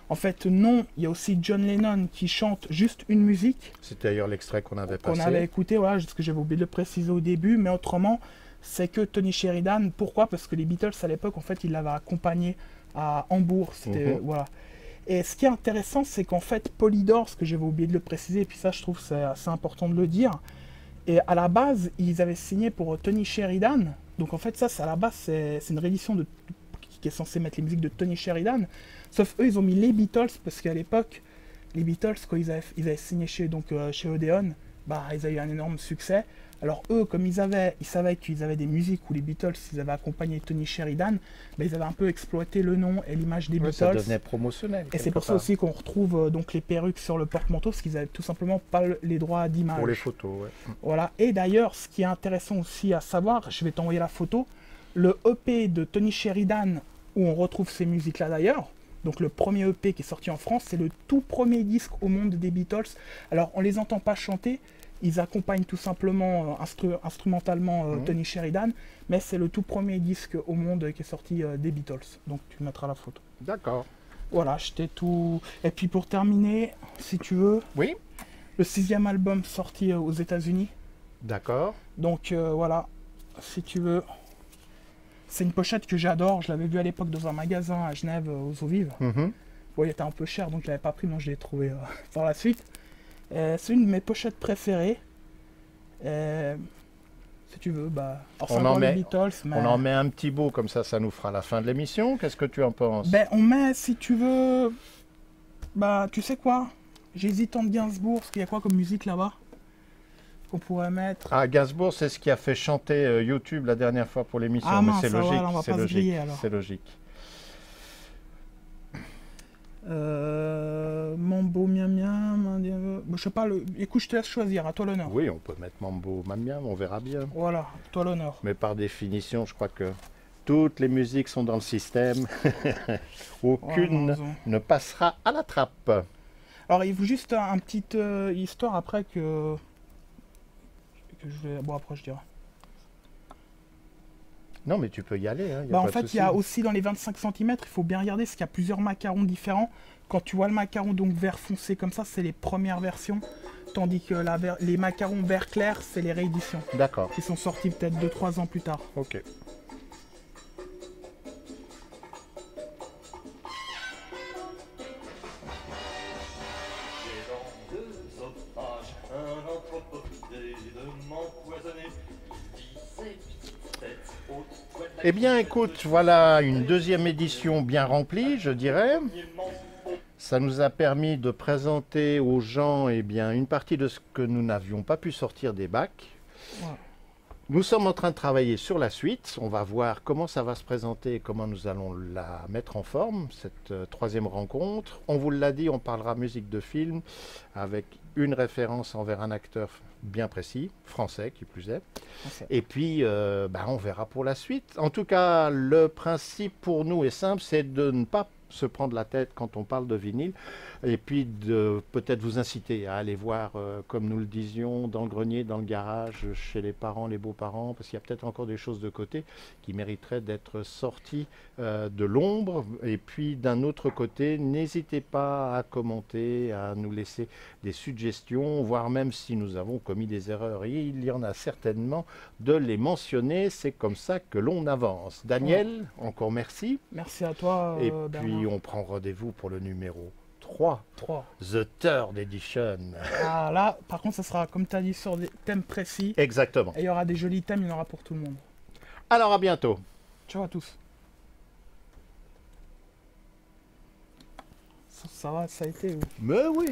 En fait, non, il y a aussi John Lennon qui chante juste une musique
C'est d'ailleurs l'extrait qu'on avait
qu'on
passé.
avait écouté, voilà, ce que j'avais oublié de le préciser au début, mais autrement, c'est que Tony Sheridan. Pourquoi? Parce que les Beatles à l'époque, en fait, ils l'avaient accompagné à Hambourg. C'était,
Mhm.
voilà. Et ce qui est intéressant, c'est qu'en fait, Polydor, ce que j'avais oublié de le préciser, et puis ça, je trouve que c'est assez important de le dire, et à la base, ils avaient signé pour Tony Sheridan. Donc en fait, ça, c'est à la base, c'est une réédition qui est censée mettre les musiques de Tony Sheridan. Sauf eux, ils ont mis les Beatles, parce qu'à l'époque, les Beatles, quand ils avaient signé chez Odeon, ils avaient eu un énorme succès. Alors eux, comme ils savaient qu'ils avaient des musiques où les Beatles, ils avaient accompagné Tony Sheridan, ils avaient un peu exploité le nom et l'image des
Ouais, ça
Beatles.
devenait promotionnel.
Et c'est
quelque
pour ça
part.
aussi qu'on retrouve donc les perruques sur le porte-manteau, parce qu'ils avaient tout simplement pas les droits d'image.
Pour les photos, ouais.
Voilà. Et d'ailleurs, ce qui est intéressant aussi à savoir, je vais t'envoyer la photo, le EP de Tony Sheridan, où on retrouve ces musiques-là d'ailleurs, donc le premier EP qui est sorti en France, c'est le tout premier disque au monde des Beatles. Alors on les entend pas chanter, ils accompagnent tout simplement instrumentalement Tony Sheridan, mais c'est le tout premier disque au monde qui est sorti des Beatles. Donc tu mettras la photo.
D'accord.
Voilà, j'étais tout. Et puis pour terminer, si tu veux,
Oui,
le 6e album sorti aux États-Unis.
d'accord.
Donc voilà, si tu veux. C'est une pochette que j'adore, je l'avais vue à l'époque dans un magasin à Genève aux eaux vives.
Mhm.
Bon, il était un peu cher donc je l'avais pas pris, moi je l'ai trouvé par la suite. C'est une de mes pochettes préférées. Si tu veux, bah. Alors, c'est
On en
encore les
met-
Beatles, mais.
On en met un petit bout, comme ça nous fera la fin de l'émission. Qu'est-ce que tu en penses?
Ben, on met, si tu veux. Bah, tu sais quoi? J'hésite entre Gainsbourg, parce qu'il y a quoi comme musique là-bas? Qu'on pourrait mettre.
Ah, Gainsbourg, c'est ce qui a fait chanter YouTube la dernière fois pour l'émission.
Ah,
Mais
mince,
c'est
ah,
logique,
voilà, on va
c'est
pas se
logique,
griller, alors.
c'est logique.
Mambo Miam Miam. Je sais pas, écoute, je te laisse choisir, à toi l'honneur.
Oui, on peut mettre Mambo Mamia, on verra bien.
Voilà, à toi l'honneur.
Mais par définition, je crois que toutes les musiques sont dans le système. Aucune
Ouais, non,
ne passera à la trappe.
alors, il faut juste un petit histoire après que je vais. Bon, après, je dirai.
Non, mais tu peux y aller. Hein, y a
Bah,
pas
en
de
fait,
souci.
il y a aussi dans les 25 cm, il faut bien regarder, parce qu'il y a plusieurs macarons différents. Quand tu vois le macaron donc vert foncé comme ça, c'est les premières versions. Tandis que les macarons vert clair, c'est les rééditions.
D'accord,
Qui sont sortis peut-être 2-3 ans plus tard.
ok.
J'ai dans deux otages un anthropophile de m'empoisonner. 17 têtes hautes, toilettes.
Eh bien, écoute, voilà une deuxième édition bien remplie, je dirais. Ça nous a permis de présenter aux gens eh bien, une partie de ce que nous n'avions pas pu sortir des bacs.
Voilà.
Nous sommes en train de travailler sur la suite. On va voir comment ça va se présenter et comment nous allons la mettre en forme, cette troisième rencontre. On vous l'a dit, on parlera musique de film avec une référence envers un acteur bien précis, français qui plus est.
Français.
Et puis, on verra pour la suite. En tout cas, le principe pour nous est simple, c'est de ne pas se prendre la tête quand on parle de vinyle, et puis de peut-être vous inciter à aller voir, comme nous le disions, dans le grenier, dans le garage, chez les parents, les beaux-parents, parce qu'il y a peut-être encore des choses de côté qui mériteraient d'être sorties de l'ombre. Et puis d'un autre côté, n'hésitez pas à commenter, à nous laisser des suggestions, voire même si nous avons commis des erreurs, et il y en a certainement, de les mentionner. C'est comme ça que l'on avance. Daniel, encore merci.
Merci à toi,
Et
Bernard.
puis on prend rendez-vous pour le numéro 3,
3.
The Third Edition.
Ah, là, par contre, ça sera, comme tu as dit, sur des thèmes précis.
Exactement.
Et il y aura des jolis thèmes, il y en aura pour tout le monde.
Alors à bientôt.
Ciao à tous. Ça va, ça a été.
Mais oui.